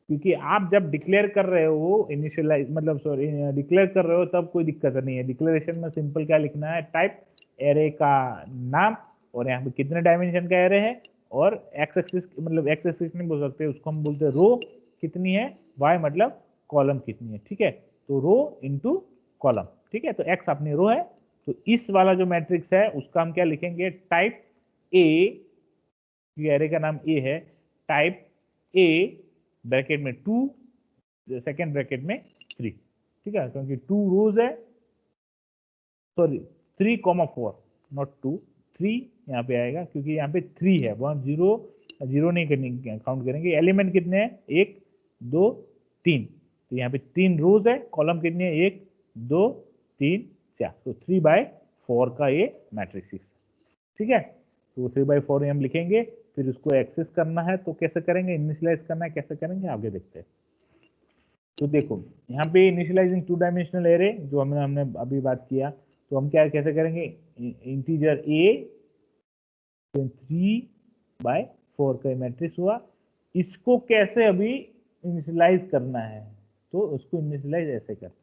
क्योंकि आप जब डिक्लेयर कर रहे हो इनिशियलाइज मतलब सॉरी डिक्लेयर कर रहे हो तब कोई दिक्कत नहीं है। डिक्लेरेशन में सिंपल क्या लिखना है, टाइप एरे का नाम, और यहाँ पे कितने डायमेंशन का एरे है, और एक्स एक्सिस मतलब एक्स एक्सिस नहीं बोल सकते, उसको हम बोलते हैं रो कितनी है, वाई मतलब कॉलम कितनी है। ठीक है, तो रो इंटू कॉलम। ठीक है, तो एक्स अपनी रो है, तो इस वाला जो मैट्रिक्स है उसका हम क्या लिखेंगे, टाइप ए, एरे का नाम ए है, टाइप ए ब्रैकेट में 2 सेकेंड ब्रैकेट में 3। ठीक है, क्योंकि 2 रोज है, सॉरी 3,4 नॉट 2, 3 यहाँ पे आएगा क्योंकि यहाँ पे 3 है, 1 0 0 नहीं करनी, काउंट करेंगे। एलिमेंट कितने हैं, 1 2 3, तो यहाँ पे 3 रोज है, कॉलम कितने हैं, 1 2 3 4, तो 3/4 का ये मैट्रिक्स है। ठीक है, तो 3/4 हम लिखेंगे, फिर उसको एक्सेस करना है तो कैसे करेंगे, इनिशियलाइज करना है कैसे करेंगे आगे देखते हैं। तो देखो यहाँ पे इनिशियलाइजिंग 2 डायमेंशनल एरे जो हमने अभी बात किया, तो हम क्या कैसे करेंगे, इंटीजर ए 3/4 का मैट्रिक्स हुआ, इसको कैसे अभी इनिशियलाइज करना है, तो उसको इनिशियलाइज ऐसे करते हैं।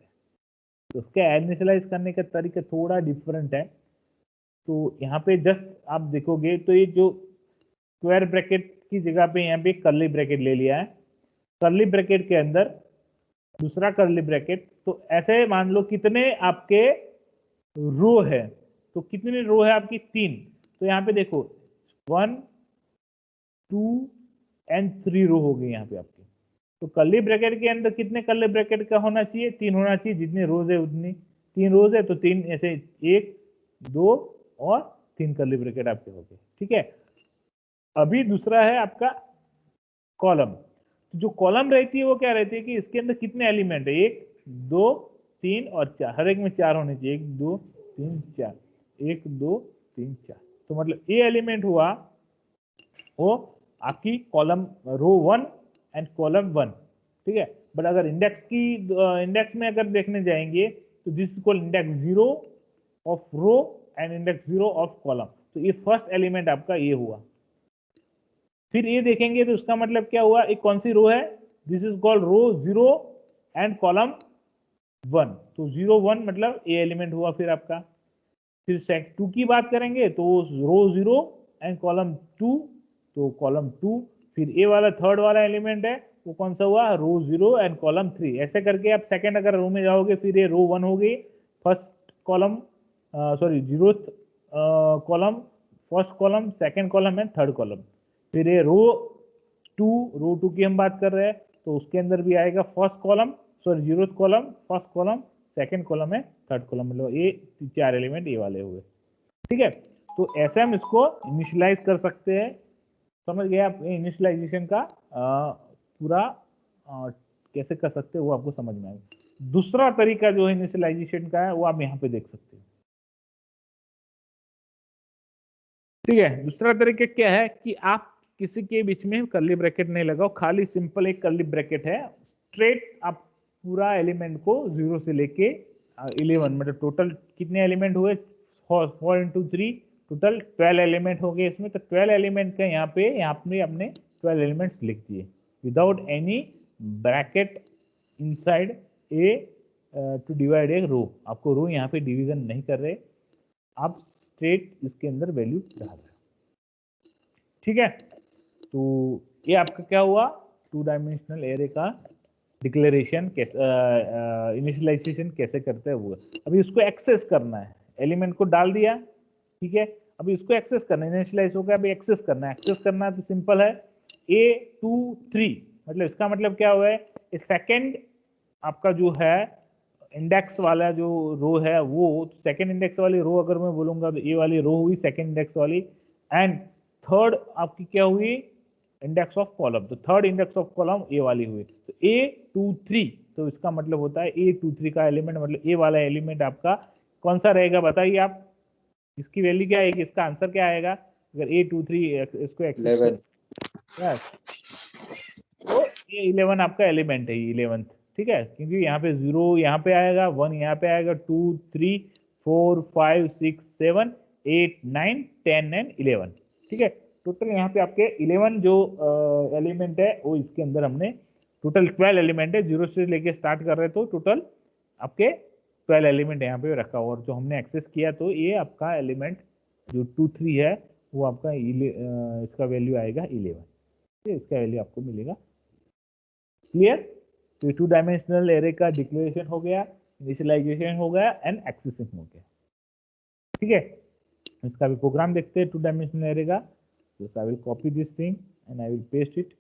तो उसका इनिशियलाइज करने का तरीका थोड़ा डिफरेंट है। तो यहाँ पे जस्ट आप देखोगे तो ये जो स्क्वायर ब्रैकेट की जगह पे यहाँ पे कर्ली ब्रैकेट ले लिया है, कर्ली ब्रैकेट के अंदर दूसरा कर्ली ब्रैकेट, तो ऐसे मान लो कितने आपके रो है, तो कितनी रो है आपकी 3, तो यहाँ पे देखो 1 2 एंड 3 रो हो गई यहाँ पे आपकी। तो कर्ली ब्रैकेट के अंदर कितने कर्ली ब्रैकेट का होना चाहिए, 3 होना चाहिए, जितनी रोज है उतनी, 3 रोज है तो 3 ऐसे 1 2 और 3 कर्ली ब्रैकेट आपके हो गए। ठीक है, अभी दूसरा है आपका कॉलम। तो जो कॉलम रहती है वो क्या रहती है कि इसके अंदर कितने एलिमेंट है, 1 2 3 और 4, हर एक में 4 होने चाहिए, 1 2 3 4, 1 2 3 4, तो मतलब ये एलिमेंट हुआ वो आपकी कॉलम रो 1 एंड कॉलम 1। ठीक है, बट अगर इंडेक्स में अगर देखने जाएंगे तो this is called index 0 of row and index 0 of column. तो ये फर्स्ट एलिमेंट आपका ये हुआ। फिर ये देखेंगे तो उसका मतलब क्या हुआ, एक कौन सी रो है, this is called row 0 and column 1। तो 0 1 मतलब ए एलिमेंट हुआ फिर आपका। फिर सेट 2 की बात करेंगे तो रो 0 एंड कॉलम 2, तो कॉलम 2। फिर ए वाला थर्ड वाला एलिमेंट है वो कौन सा हुआ, रो 0 एंड कॉलम 3। ऐसे करके आप सेकंड अगर रो में जाओगे फिर ये रो 1 हो गई, first column sorry zeroth column, first column, second column and third column. फिर ये रो 2 की हम बात कर रहे हैं तो उसके अंदर भी आएगा first column, sorry zeroth column, first column, second column है, थर्ड कॉलम, मतलब ये 4 एलिमेंट ये वाले हुए। ठीक है, तो ऐसे हम इसको इनिशियलाइज कर सकते हैं। समझ गए आप इनिशियलाइजेशन का पूरा कैसे कर सकते हैं वो आपको समझ में आएगा। दूसरा तरीका जो है इनिशियलाइजेशन का है वो आप यहाँ पे देख सकते हैं। ठीक है, दूसरा तरीका क्या है कि आप किसी के बीच में कर्ली ब्रैकेट नहीं लगाओ, खाली सिंपल एक कर्ली ब्रैकेट है, स्ट्रेट आप पूरा एलिमेंट को 0 से लेके 11, मतलब टोटल कितने एलिमेंट हुए, 4 into 3 टोटल 12 एलिमेंट हो गए इसमें। तो 12 एलिमेंट का यहाँ पे अपने 12 एलिमेंट्स लिख दिए without any bracket inside a to divide a row. आपको रो यहाँ पे डिवीजन नहीं कर रहे, आप स्ट्रेट इसके अंदर वैल्यू डाल रहे हो। ठीक है, तो ये आपका क्या हुआ, 2 डायमेंशनल एरे का डिक्लेरेशन कैसे, इनिशियलाइजेशन कैसे करते हैं वो। अभी उसको एक्सेस करना है, एलिमेंट को डाल दिया, ठीक है, अभी इसको एक्सेस करना है, इनिशियलाइज हो गया, अभी एक्सेस करना है। एक्सेस करना है तो सिंपल है, A2 3, मतलब इसका मतलब क्या हुआ है, सेकेंड आपका जो है इंडेक्स वाला जो रो है वो सेकंड इंडेक्स वाली रो अगर मैं बोलूंगा तो ये वाली रो हुई सेकंड इंडेक्स वाली, एंड थर्ड आपकी क्या हुई, इंडेक्स ऑफ कॉलम, तो third index of column A वाली हुई। तो A2 3, तो इसका मतलब होता है A2 3 का एलिमेंट, मतलब ए वाला एलिमेंट आपका कौन सा रहेगा बताइए आप, इसकी वैल्यू क्या आएगी, इसका आंसर क्या आएगा अगर A2 3 इसको एक्सेस 11। यस, तो ये 11 आपका एलिमेंट है, 11th। ठीक है, क्योंकि यहाँ पे 0 यहाँ पे आएगा, 1 यहाँ पे आएगा, 2 3 4 5 6 7 8 9 10 एंड 11। ठीक है, टोटल यहाँ पे आपके 11 जो एलिमेंट है वो इसके अंदर हमने टोटल 12 एलिमेंट है, 0 से लेके स्टार्ट कर रहे तो टोटल आपके 12 एलिमेंट यहाँ पे रखा हुआ, और जो हमने एक्सेस किया तो ये आपका एलिमेंट जो 2 3 है वो आपका इसका वैल्यू आएगा 11। इसका वैल्यू आपको मिलेगा। क्लियर, तो 2 डायमेंशनल एरे का डिक्लेरेशन हो गया, इनिशियलाइजेशन हो गया एंड एक्सेसिंग हो गया। ठीक है, इसका भी प्रोग्राम देखते हैं 2 डायमेंशनल एरे का। so I will copy this thing and I will paste it.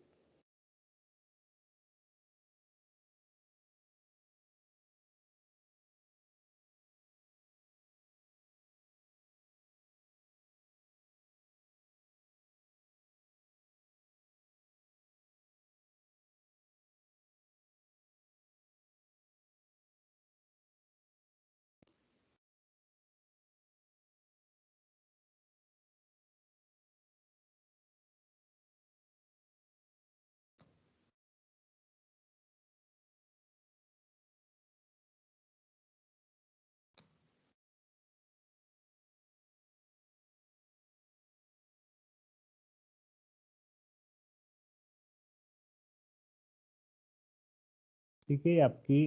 ठीक है, आपकी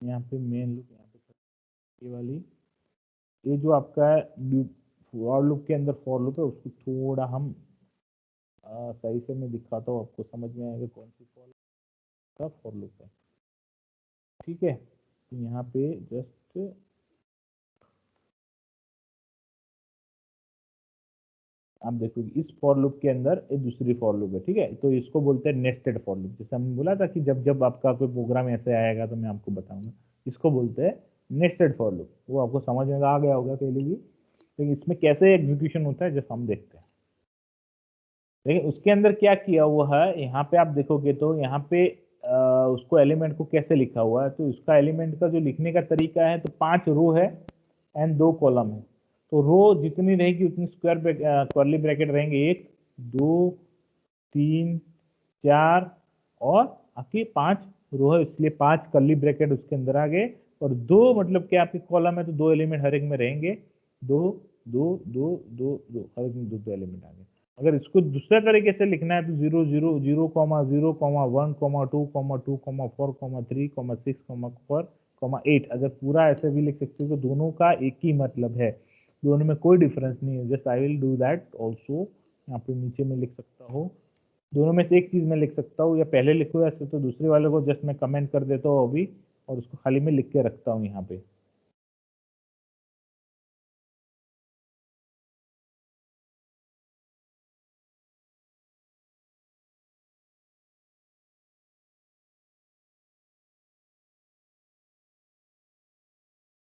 यहाँ पे मेन लूप, यहाँ पे ये वाली, ये जो आपका फॉर लूप के अंदर फॉर लूप है उसको थोड़ा हम सही से मैं दिखाता हूँ, आपको समझ में आएगा कौन सी फॉर लूप है। ठीक है, तो यहाँ पे जस्ट आप देखोगे इस फॉर लूप के अंदर एक दूसरी फॉर लूप है। ठीक है, तो इसको बोलते हैं नेस्टेड फॉर लूप। जैसे हमने बोला था कि जब जब आपका कोई प्रोग्राम ऐसे आएगा तो मैं आपको बताऊंगा, इसको बोलते हैं नेस्टेड फॉर लूप। वो आपको समझ में आ गया होगा पहले भी, लेकिन इसमें कैसे एग्जीक्यूशन होता है जब हम देखते हैं। लेकिन उसके अंदर क्या किया हुआ है, यहाँ पे आप देखोगे तो यहाँ पे उसको एलिमेंट को कैसे लिखा हुआ है, तो इसका एलिमेंट का जो लिखने का तरीका है, तो 5 रो है एंड 2 कॉलम है। तो रो जितनी रहेगी उतनी स्क्वायर कर्ली ब्रैकेट रहेंगे, 1 2 3 4 और आपकी 5 रो है, इसलिए 5 कर्ली ब्रैकेट उसके अंदर आ गए। और दो मतलब क्या आपके कॉलम है तो दो एलिमेंट हर एक में रहेंगे, दो दो दो दो दो, हर एक में दो दो एलिमेंट आ गए। अगर इसको दूसरे तरीके से लिखना है तो 0 0 0 0 1 2 2 4 3 6 4 8, अगर पूरा ऐसे भी लिख सकते हो तो दोनों का एक ही मतलब है, दोनों में कोई डिफरेंस नहीं है। Just I will do that also, यहाँ पे नीचे में लिख सकता हूँ, दोनों में से एक चीज मैं लिख सकता हूँ, या पहले लिखो ऐसे तो दूसरे वाले को जस्ट मैं कमेंट कर देता हूँ अभी, और उसको खाली में लिख के रखता हूँ यहाँ पे।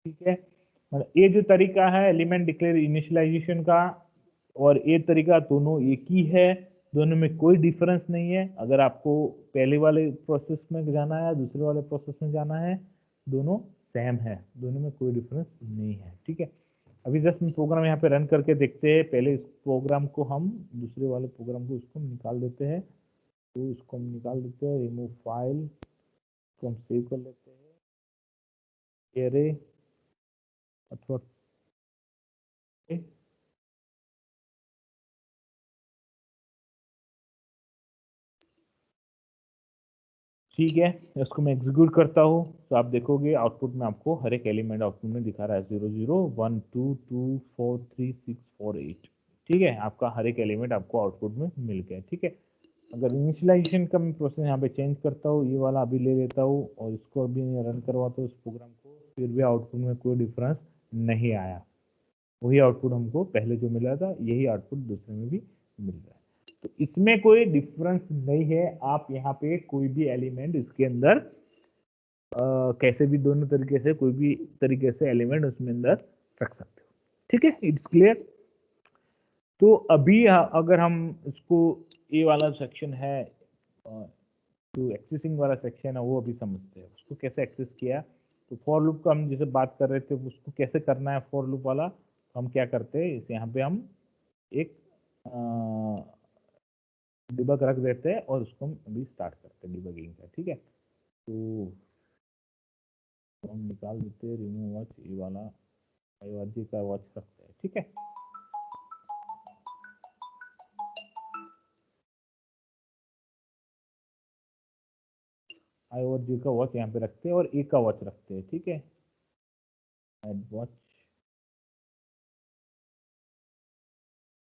ठीक है, मतलब ये जो तरीका है एलिमेंट डिक्लेयर इनिशियलाइजेशन का और ये तरीका दोनों एक ही है, दोनों में कोई डिफरेंस नहीं है। अगर आपको पहले वाले प्रोसेस में जाना है दूसरे वाले प्रोसेस में जाना है, दोनों सेम है, दोनों में कोई डिफरेंस नहीं है। ठीक है, अभी जस्ट हम प्रोग्राम यहाँ पे रन करके देखते हैं। पहले इस प्रोग्राम को हम दूसरे वाले प्रोग्राम को इसको निकाल देते हैं, तो इसको हम निकाल देते हैं, रिमूव फाइल को हम सेव कर लेते हैं, एरे अथवा ठीक है, इसको मैं एग्जीक्यूट करता हूँ तो आप देखोगे आउटपुट में आपको हर एक एलिमेंट आउटपुट में दिखा रहा है 0 0 1 2 2 4 3 6 4 8। ठीक है, आपका हर एक एलिमेंट आपको आउटपुट में मिल गया। ठीक है, अगर इनिशियलाइजेशन का मैं प्रोसेस यहाँ पे चेंज करता हूँ, ये वाला अभी ले लेता हूँ और इसको अभी रन करवाता हूँ इस प्रोग्राम को, फिर भी आउटपुट में कोई डिफरेंस नहीं आया, वही आउटपुट हमको पहले जो मिला था यही आउटपुट दूसरे में भी मिल रहा है। तो इसमें कोई डिफरेंस नहीं है, आप यहाँ पे कोई भी एलिमेंट इसके अंदर कैसे भी दोनों तरीके से कोई भी तरीके से एलिमेंट उसमें अंदर रख सकते हो। ठीक है, इट्स क्लियर। तो अभी अगर हम इसको ये वाला सेक्शन है जो एक्सेसिंग वाला सेक्शन है वो अभी समझते हैं, उसको कैसे एक्सेस किया। तो फॉर लूप का हम जैसे बात कर रहे थे उसको कैसे करना है फॉर लूप वाला, हम क्या करते हैं, इस यहाँ पे हम एक डिबग रख देते हैं और उसको हम अभी स्टार्ट करते हैं डिबगिंग का। ठीक है, तो हम निकाल देते हैं रिमूव वॉच, ये वाला IORG का वॉच रखते हैं। ठीक है, IORG का वॉच यहाँ पे रखते हैं और ए का वॉच रखते हैं। ठीक है, एड वॉच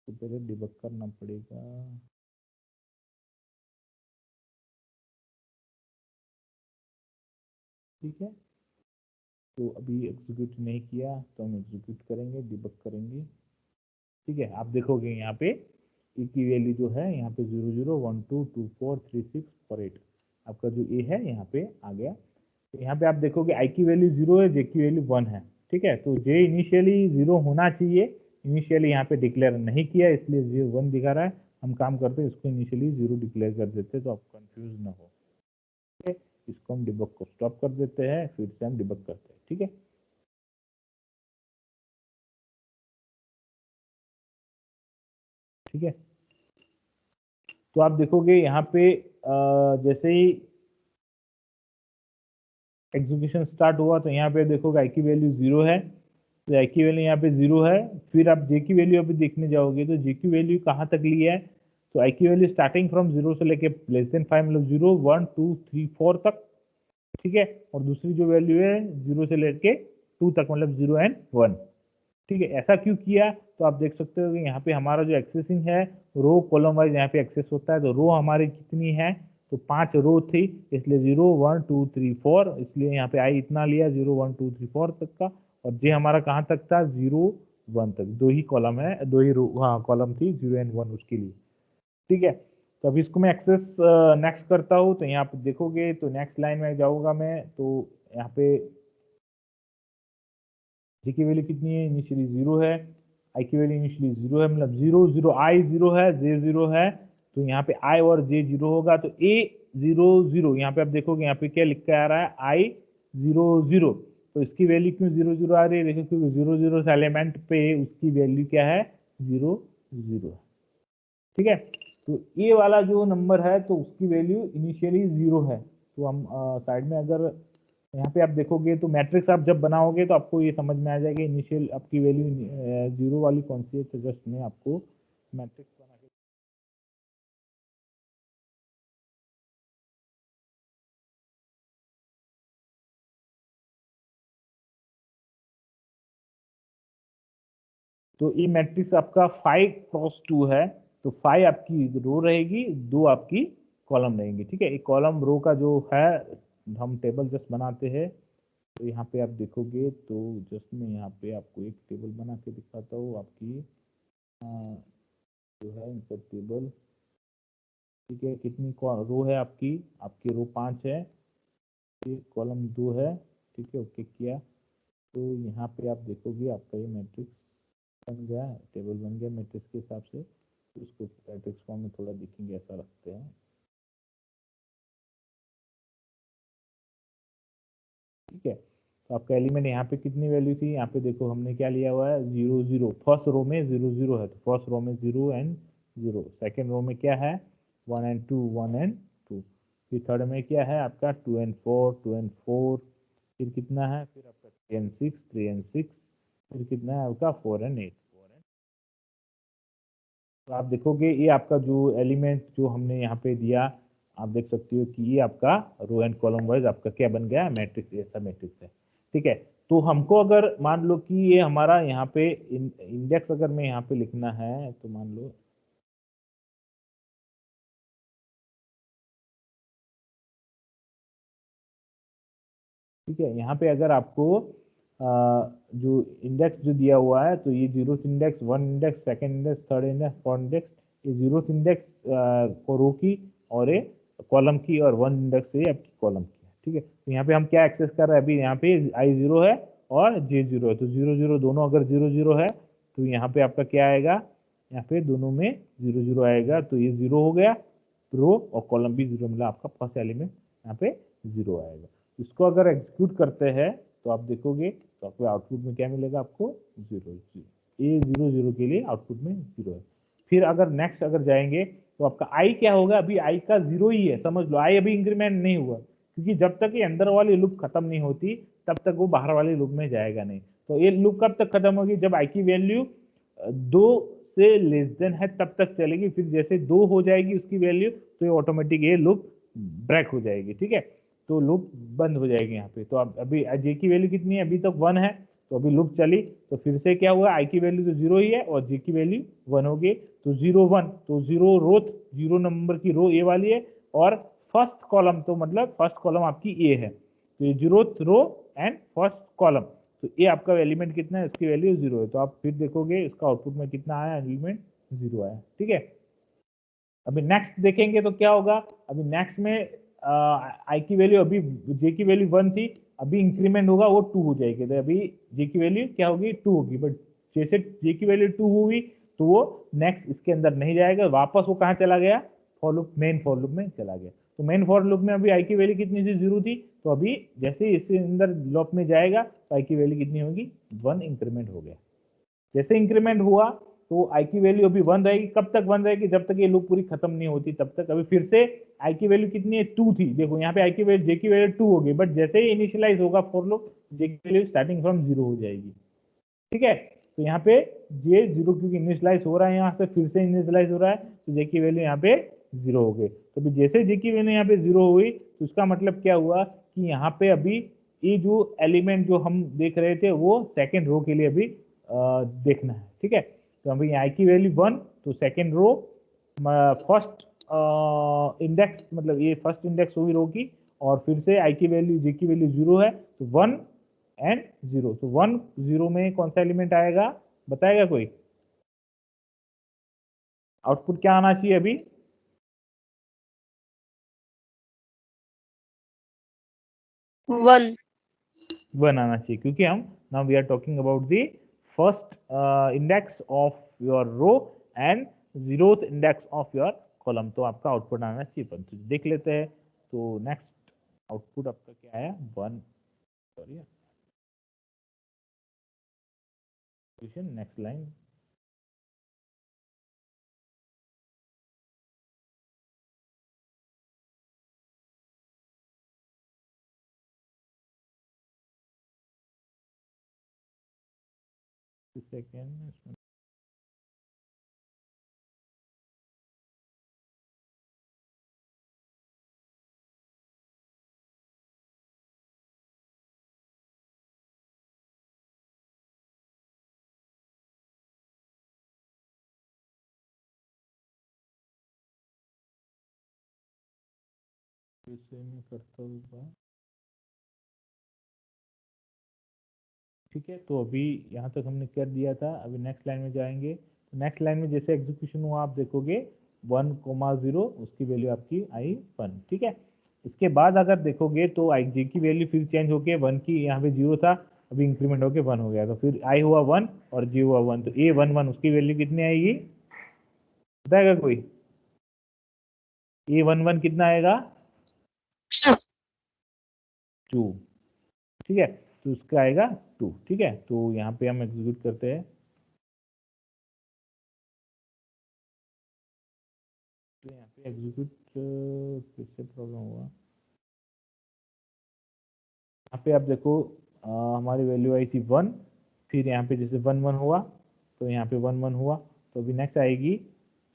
तो पहले डिबग करना पड़ेगा। ठीक है, तो अभी एग्जीक्यूट नहीं किया तो हम एग्जीक्यूट करेंगे, डिबग करेंगे। ठीक है, आप देखोगे यहाँ पे ए की वैल्यू जो है यहाँ पे 0 0 1 2 2 4 3 6 4 8, आपका जो ए है यहाँ पे आ गया। तो यहाँ पे आप देखोगे आई की वैल्यू 0 है, जे की वैल्यू 1 है। ठीक है, तो जे इनिशियली 0 होना चाहिए, इनिशियली यहाँ पे डिक्लेयर नहीं किया इसलिए 0 1 दिखा रहा है। हम काम करते हैं इसको इनिशियली 0 डिक्लेयर कर देते हैं तो आप कंफ्यूज ना हो। ठीक है, इसको हम डिबग को स्टॉप कर देते हैं, फिर से हम डिबग करते हैं। ठीक है, ठीक है, तो आप देखोगे यहाँ पे जैसे ही एग्जीक्यूशन स्टार्ट हुआ तो यहाँ पे देखोगे आई की वैल्यू 0 है, तो आई की वैल्यू यहाँ पे 0 है। फिर आप जे की वैल्यू अभी देखने जाओगे तो जे की वैल्यू कहाँ तक ली है, तो आई की वैल्यू स्टार्टिंग फ्रॉम 0 से लेके लेस देन 5 मतलब 0 1 2 3 4 तक। ठीक है, और दूसरी जो वैल्यू है 0 से लेके 2 तक मतलब 0 एंड 1। ठीक है, ऐसा क्यों किया, तो आप देख सकते हो कि यहाँ पे हमारा जो एक्सेसिंग है रो कॉलम वाइज यहाँ पे एक्सेस होता है, तो रो हमारी कितनी है, तो 5 रो थी इसलिए 0 1 2 3 4, इसलिए यहाँ पे आई इतना लिया 0 1 2 3 4 तक का, और जे हमारा कहाँ तक था 0 1 तक, दो ही कॉलम है, दो ही रो, हाँ कॉलम थी 0 एंड 1 उसके लिए। ठीक है, तो अभी इसको मैं एक्सेस नेक्स्ट करता हूँ, तो यहाँ पे देखोगे तो नेक्स्ट लाइन में जाऊंगा मैं, तो यहाँ पे जे की वैल्यू कितनी है, इनिशियली 0 है, आई की वैल्यू इनिशियली 0 है, मतलब 0 0 आई 0 है, जे 0 है, तो यहाँ पे आई और जे 0 होगा, तो ए 0 0 यहाँ पे आप देखोगे यहाँ पे क्या लिख के आ रहा है आई 0 0, तो इसकी वैल्यू क्यों 0 0 आ रही है, देखो क्योंकि 0 0 से एलिमेंट पे उसकी वैल्यू क्या है 0 0 है। ठीक है, तो ये वाला जो नंबर है तो उसकी वैल्यू इनिशियली 0 है, तो हम साइड में अगर यहाँ पे आप देखोगे तो मैट्रिक्स आप जब बनाओगे तो आपको ये समझ में आ जाएगा इनिशियल आपकी वैल्यू 0 वाली कौन सी है, तो जस्ट मैं आपको मैट्रिक्स बना के तो ये मैट्रिक्स आपका 5x2 है, तो 5 आपकी रो रहेगी, 2 आपकी कॉलम रहेंगी। ठीक है, एक कॉलम रो का जो है हम टेबल जस्ट बनाते हैं, तो यहाँ पे आप देखोगे तो जस्ट मैं यहाँ पे आपको एक टेबल बना के दिखाता हूँ आपकी जो है इनका टेबल। ठीक है, कितनी रो है आपकी, आपकी रो 5 है, कॉलम 2 है। ठीक है, ओके किया, तो यहाँ पे आप देखोगे आपका ये मैट्रिक्स बन गया है, टेबल बन गया मैट्रिक्स के हिसाब से। तो इसको मैट्रिक्स फॉर्म में थोड़ा देखेंगे, ऐसा रखते हैं। ठीक है, तो आपका एलिमेंट यहाँ पे कितनी वैल्यू थी, यहाँ पे देखो हमने क्या लिया हुआ है 0 0, फर्स्ट रो में 0 0 है, तो फर्स्ट रो में 0 एंड 0, सेकेंड रो में क्या है 1 एंड 2, 1 एंड 2, फिर थर्ड में क्या है आपका 2 एंड 4, 2 एंड 4, फिर कितना है, फिर आपका 3 एंड 6, 3 एंड 6, फिर कितना है आपका 4 एंड 8, 4 एंड। तो आप देखोगे ये आपका जो एलिमेंट जो हमने यहाँ पे दिया, आप देख सकते हो कि ये आपका रो एंड कॉलम वाइज आपका क्या बन गया, मैट्रिक्स, ऐसा मैट्रिक्स है। ठीक है, तो हमको अगर मान लो कि ये हमारा यहाँ पे इंडेक्स अगर मैं यहाँ पे लिखना है, तो मान लो ठीक है, यहाँ पे अगर आपको जो इंडेक्स जो दिया हुआ है, तो ये zero index, 1 index, second index, third index, fourth index, ये जीरो इंडेक्स को रो की और ये कॉलम की, और 1 इंडेक्स से आपकी कॉलम की है। ठीक है, तो यहाँ पे हम क्या एक्सेस कर रहे हैं, अभी यहाँ पे I0 है और J0 है, तो 0 0 दोनों अगर 0 0 है, तो यहाँ पे आपका क्या आएगा, यहाँ पे दोनों में 0 0 आएगा, तो ये 0 हो गया, रो और कॉलम भी 0, मतलब आपका फर्स्ट एलिमेंट यहाँ पे 0 आएगा। इसको अगर एग्जीक्यूट करते हैं तो आप देखोगे तो आपको आउटपुट में क्या मिलेगा, आपको 0 0, ये 0 0 के लिए आउटपुट में 0 है। फिर अगर नेक्स्ट अगर जाएंगे तो आपका आई क्या होगा, अभी आई का 0 ही है, समझ लो आई अभी इंक्रीमेंट नहीं हुआ, क्योंकि जब तक ये अंदर वाली लूप खत्म नहीं होती तब तक वो बाहर वाली लूप में जाएगा नहीं। तो ये लूप कब तक खत्म होगी, जब आई की वैल्यू 2 से लेस देन है तब तक चलेगी, फिर जैसे 2 हो जाएगी उसकी वैल्यू, तो ये ऑटोमेटिक ये लूप ब्रेक हो जाएगी। ठीक है, तो लूप बंद हो जाएगी यहाँ पे। तो अब अभी जे की वैल्यू कितनी है, अभी तक 1 है, तो अभी लूप चली, तो फिर से क्या हुआ, आई की वैल्यू तो 0 ही है और जे की वैल्यू 1 होगी, तो 0 1, तो 0 रोथ 0 नंबर की रो ए वाली है, और फर्स्ट कॉलम तो मतलब फर्स्ट कॉलम आपकी ए है, तो ये 0th row and first column, तो ये आपका एलिमेंट कितना है, इसकी वैल्यू 0 है, तो आप फिर देखोगे इसका आउटपुट में कितना आया, एलिमेंट 0 आया। ठीक है, अभी नेक्स्ट देखेंगे तो क्या होगा, अभी नेक्स्ट में आई की वैल्यू, अभी जे की वैल्यू 1 थी, अभी इंक्रीमेंट होगा वो 2 हो जाएगी, तो अभी जे की वैल्यू क्या होगी, 2 होगी, बट जैसे जे की वैल्यू 2 हुई तो वो नेक्स्ट इसके अंदर नहीं जाएगा, वापस वो कहाँ चला गया, for loop, main for loop में चला गया। तो मेन फॉर लूप में अभी आई की वैल्यू कितनी थी, 0 थी, तो अभी जैसे इसके अंदर लूप में जाएगा तो आई की वैल्यू कितनी होगी, 1 इंक्रीमेंट हो गया। जैसे इंक्रीमेंट हुआ तो आई की वैल्यू अभी 1 रहेगी, कब तक 1 रहेगी, जब तक ये लूप पूरी खत्म नहीं होती तब तक। अभी फिर से आई की वैल्यू कितनी है, 2 थी, देखो यहाँ पे आई की वैल्यू, जे की वैल्यू 2 होगी, बट जैसे ही इनिशियलाइज होगा फॉर लूप, जे की वैल्यू स्टार्टिंग फ्रॉम 0 हो जाएगी। ठीक है, तो यहाँ पे जे 0 क्योंकि इनिशियलाइज हो रहा है, यहाँ से फिर से इनिशियलाइज हो रहा है, तो जे की वैल्यू यहाँ पे 0 हो गई। तो अभी जैसे जे की वैल्यू यहाँ पे 0 हुई, तो इसका मतलब क्या हुआ कि यहाँ पे अभी ये जो एलिमेंट जो हम देख रहे थे वो सेकेंड रो के लिए अभी देखना है। ठीक है, तो अभी आई की वैल्यू 1, तो सेकेंड रो फर्स्ट इंडेक्स, मतलब ये फर्स्ट इंडेक्स हुई रो की, और फिर से आई की वैल्यू, जे की वैल्यू 0 है, तो 1 एंड 0, तो 1 0 में कौन सा एलिमेंट आएगा, बताएगा कोई, आउटपुट क्या आना चाहिए अभी, 1 1 आना चाहिए, क्योंकि हम now we are talking about the first index of your row and 0th index of your column, तो आपका आउटपुट आना चाहिए 1। तो देख लेते हैं, तो नेक्स्ट आउटपुट आपका क्या आया, 1, सॉरी, नेक्स्ट लाइन, सेकेंड इसमें मैं करता हूँ। ठीक है, तो अभी यहाँ तक हमने कर दिया था। अभी नेक्स्ट लाइन में जाएंगे, तो नेक्स्ट लाइन में जैसे एग्जीक्यूशन हुआ आप देखोगे 1,0 उसकी वैल्यू आपकी आई 1। ठीक है, इसके बाद अगर देखोगे तो आई जे की वैल्यू फिर चेंज होके 1 की, यहाँ पे 0 था अभी इंक्रीमेंट होके 1 हो गया, तो फिर आई हुआ 1 और जे हुआ 1, तो ए 1 उसकी वैल्यू कितनी आएगी बताएगा कोई? ए 1 कितना आएगा 2। ठीक है, तो उसका आएगा 2। ठीक है, तो यहाँ पे हम एग्जीक्यूट करते हैं, तो यहाँ पे एग्जीक्यूट फिर से प्रॉब्लम हुआ। यहाँ पे आप देखो हमारी वैल्यू आई थी 1, फिर यहाँ पे जैसे 1 1 हुआ तो यहाँ पे 1 1 हुआ, तो अभी नेक्स्ट आएगी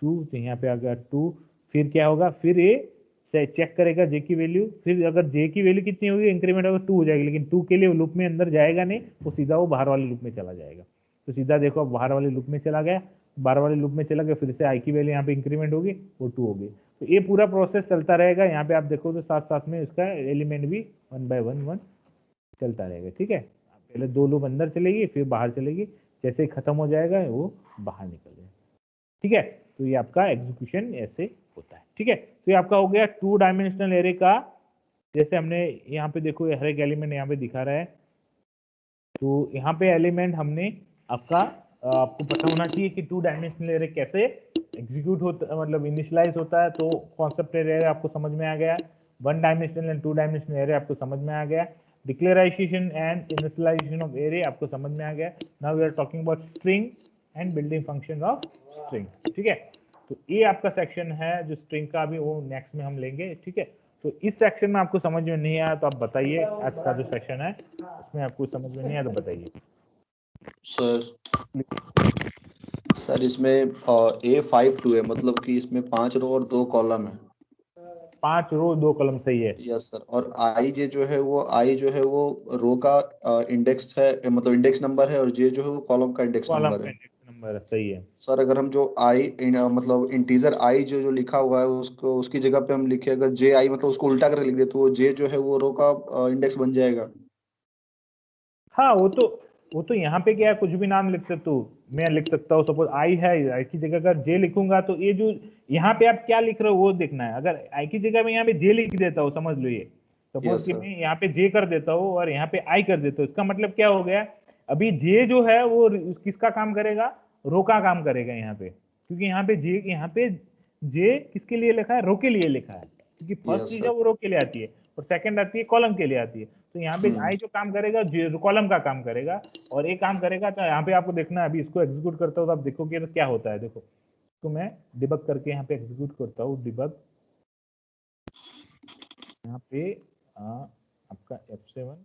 2, तो यहाँ पे आ गया 2। फिर क्या होगा, फिर ये से चेक करेगा जे की वैल्यू, फिर अगर जे की वैल्यू कितनी होगी इंक्रीमेंट होगा 2 हो जाएगी, लेकिन 2 के लिए लूप में अंदर जाएगा नहीं, वो सीधा वो बाहर वाले लूप में चला जाएगा। तो सीधा देखो अब बाहर वाले लूप में चला गया, बाहर वाले लूप में चला गया, फिर से आई की वैल्यू यहाँ पे इंक्रीमेंट होगी, वो 2 होगी। तो ये पूरा प्रोसेस चलता रहेगा। यहाँ पे आप देखो तो साथ साथ में उसका एलिमेंट भी 1 बाय 1 चलता रहेगा। ठीक है, पहले 2 लूप अंदर चलेगी फिर बाहर चलेगी, जैसे ही खत्म हो जाएगा वो बाहर निकल जाएगा। ठीक है, तो ये आपका एग्जीक्यूशन ऐसे होता है। ठीक है, तो ये आपका हो गया 2 डायमेंशनल एरे का। जैसे हमने यहाँ पे देखो हर एक एलिमेंट यहाँ पे दिखा रहा है, तो यहाँ पे एलिमेंट हमने आपको पता होना चाहिए कि 2 डायमेंशनल एरे कैसे एग्जीक्यूट होता, मतलब इनिशियलाइज होता है। तो कॉन्सेप्ट एरे आपको समझ में आ गया, 1 डायमेंशनल एंड 2 डायमेंशनल एरे आपको समझ में आ गया, declaration and initialization of array आपको समझ में आ गया। Now we are talking about string and building function of string. ठीक है, तो ये आपका सेक्शन है जो स्ट्रिंग का, अभी वो नेक्स्ट में हम लेंगे। ठीक है, तो इस सेक्शन में आपको समझ में नहीं आया तो आप बताइए, आज का जो सेक्शन है उसमें आपको समझ में नहीं आया तो बताइए। सर इसमें A52 है, मतलब कि इसमें 5 रो और 2 कॉलम है। 5 रो 2 कॉलम, सही है। यस सर, और आई जे जो है वो रो का इंडेक्स है, मतलब इंडेक्स नंबर है, और जे जो है वो कॉलम का इंडेक्स कॉलम नंबर का है। इंडेक्स नंबर है, सही है। सर अगर हम जो मतलब इंटीजर आई जो लिखा हुआ है उसको उसकी जगह पे हम लिखे अगर जे आई, मतलब उसको उल्टा करके लिख दे तो वो जे जो है वो रो का इंडेक्स बन जाएगा। हाँ, वो तो यहाँ पे क्या है, कुछ भी नाम लिख सकते हो। मैं लिख सकता हूँ सपोज आई है, आई की जगह अगर जे लिखूंगा तो ये जो यहाँ पे आप क्या लिख रहे हो वो देखना है। अगर आई की जगह मैं यहाँ पे जे लिख देता हूँ, समझ लो ये सपोज यस कि सर। मैं यहाँ पे जे कर देता हूँ और यहाँ पे आई कर देता हूँ, इसका मतलब क्या हो गया, अभी जे जो है वो किसका काम करेगा, रो का काम करेगा यहाँ पे, क्योंकि यहाँ पे जे किसके लिए लिखा है, रो के लिए लिखा है, क्योंकि फर्स्ट यस चीज है सर। वो रो के लिए आती है और सेकंड आती है कॉलम के लिए आती है। तो यहाँ पे आई जो काम करेगा कॉलम का काम करेगा और एक काम करेगा। तो यहाँ पे आपको देखना है, अभी इसको एग्जीक्यूट करता हूँ तो आप देखोगे तो क्या होता है। देखो तो मैं डिबग करके यहाँ पे एग्जीक्यूट करता हूँ, डिबग यहाँ पे आपका F7,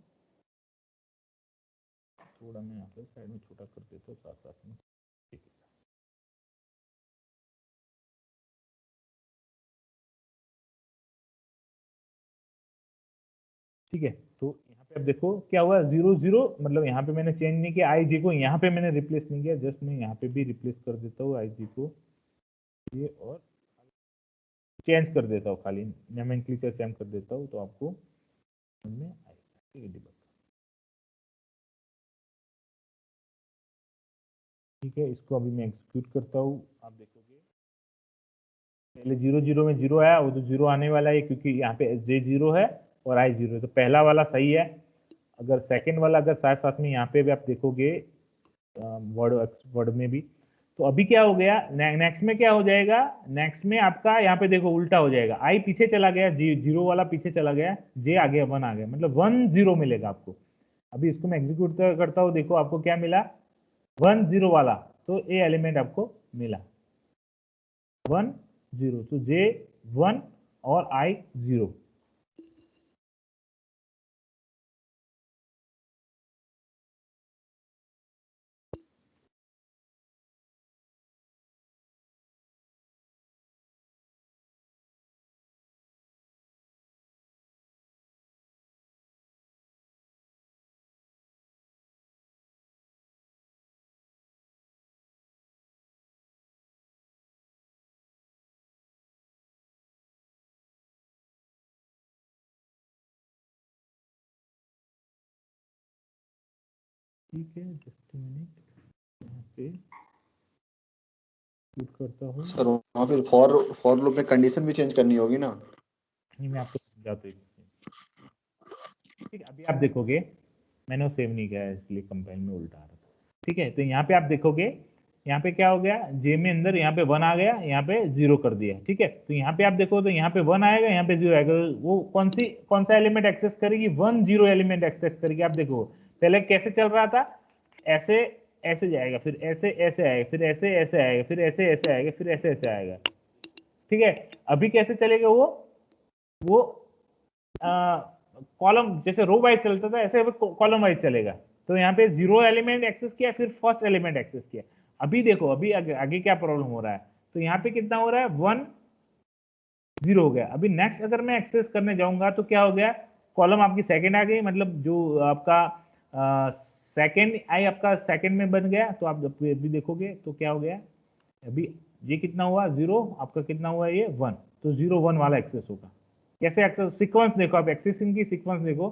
थोड़ा मैं यहाँ पे साइड में छोटा कर देता हूँ साथ साथ में। ठीक है, ठीक है, तो यहाँ पे अब देखो क्या हुआ 0 0, मतलब यहाँ पे मैंने चेंज नहीं किया, आई जी को यहाँ पे मैंने रिप्लेस नहीं किया, जस्ट मैं यहाँ पे भी रिप्लेस कर देता हूँ आई जी को ये, और चेंज कर देता हूँ, खाली नोमेनक्लेचर सेम कर देता हूँ तो आपको समझ में आएगा। ठीक है, डिबग, ठीक है, इसको अभी मैं एग्जीक्यूट करता हूँ। आप देखोगे पहले 0 0 में 0 आया, वो तो 0 आने वाला है क्योंकि यहाँ पे जे 0 है और आई 0 है, तो पहला वाला सही है। अगर सेकंड वाला अगर साथ साथ में यहाँ पे भी आप देखोगे वर्ड में भी, तो अभी क्या हो गया, नेक्स्ट में क्या हो जाएगा, नेक्स्ट में आपका यहाँ पे देखो उल्टा हो जाएगा, आई पीछे चला गया, जीरो वाला पीछे चला गया, जे आ गया 1 आ गया, मतलब 1 0 मिलेगा आपको। अभी इसको मैं एग्जीक्यूट करता हूँ, देखो आपको क्या मिला 1 0 वाला, तो ए एलिमेंट आपको मिला 1 0, तो जे 1 और आई 0। ठीक है, जस्ट मिनट, यहाँ पे शूट करता हूँ। सर वहाँ पे फॉर लूप में कंडीशन भी चेंज करनी होगी ना? नहीं, मैं आपको समझाता हूँ। ठीक है, अभी आप देखोगे मैंने वो सेव नहीं किया है इसलिए कंपाइल में उल्टा आ रहा था। ठीक है, तो यहाँ पे आप देखोगे, यहाँ पे क्या हो गया, जे में अंदर यहाँ पे 1 आ गया, यहाँ पे 0 कर दिया। ठीक है, तो यहाँ पे आप देखो तो यहाँ पे 1 आएगा, यहाँ पे 0 आएगा। वो कौन सा एलिमेंट एक्सेस करेगी? 1 0 एलिमेंट एक्सेस करेगी। आप देखो पहले कैसे चल रहा था, ऐसे ऐसे जाएगा, फिर ऐसे ऐसे आएगा, फिर ऐसे ऐसे आएगा, फिर ऐसे ऐसे आएगा, फिर ऐसे ऐसे आएगा। ठीक है, अभी कैसे चलेगा वो कॉलम जैसे रो वाइज चलता था ऐसे कॉलम वाइज चलेगा। तो यहाँ पे 0 एलिमेंट एक्सेस किया, फिर फर्स्ट एलिमेंट एक्सेस किया। अभी देखो अभी आगे क्या प्रॉब्लम हो रहा है, तो यहाँ पे कितना हो रहा है, 1 0 हो गया। अभी नेक्स्ट अगर मैं एक्सेस करने जाऊंगा तो क्या हो गया, कॉलम आपकी सेकंड आ गई, मतलब जो आपका सेकंड आई आपका सेकंड में बन गया। तो आप अभी देखोगे तो क्या हो गया, अभी ये कितना हुआ 0, आपका कितना हुआ ये 1, तो 0 1 वाला एक्सेस होगा। कैसे एक्सेस, सीक्वेंस देखो आप, एक्सेसिंग की सीक्वेंस देखो,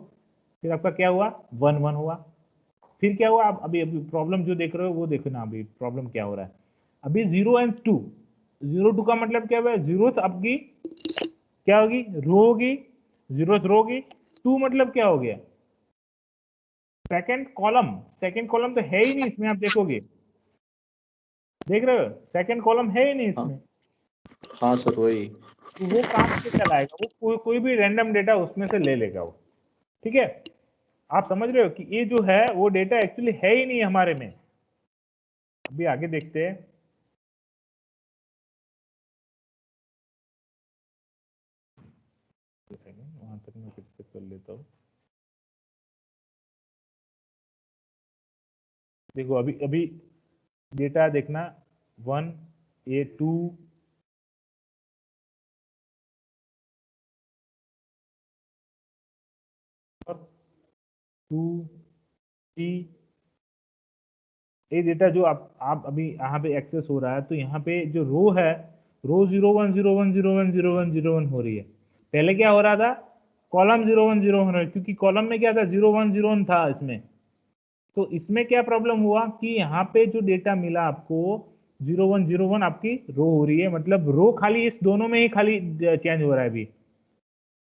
फिर आपका क्या हुआ 1 1 हुआ, फिर क्या हुआ, आप अभी प्रॉब्लम जो देख रहे हो वो देखो ना, अभी प्रॉब्लम क्या हो रहा है। अभी 0 एंड 2, 0 2 का मतलब क्या हुआ, जीरोथ आपकी क्या होगी, रो होगी, जीरोथ रो होगी। 2 मतलब क्या हो गया, सेकंड कॉलम तो है ही नहीं इसमें। आप देखोगे, देख रहे हो सेकंड कॉलम है ही नहीं इसमें। हाँ सर वही। तो वो काम से चलाएगा, वो कोई भी रैंडम डेटा उसमें से ले लेगा वो। ठीक है, आप समझ रहे हो कि ये जो है वो डेटा एक्चुअली है ही नहीं हमारे में। अभी आगे देखते हैं। वहां तक मैं फिर से कर लेता हूँ। देखो अभी अभी डेटा देखना, 1 A 2 2 3, ये डेटा जो आप अभी यहाँ पे एक्सेस हो रहा है, तो यहाँ पे जो रो है, रो 0 1 0 1 0 1 0 1 0 1 हो रही है। पहले क्या हो रहा था, कॉलम 0 1 0 1 हो रहा है, क्योंकि कॉलम में क्या था 0 1 0 1 था इसमें। तो इसमें क्या प्रॉब्लम हुआ कि यहाँ पे जो डेटा मिला आपको 0 1 0 1 आपकी रो हो रही है, मतलब रो खाली इस दोनों में ही खाली चेंज हो रहा है अभी,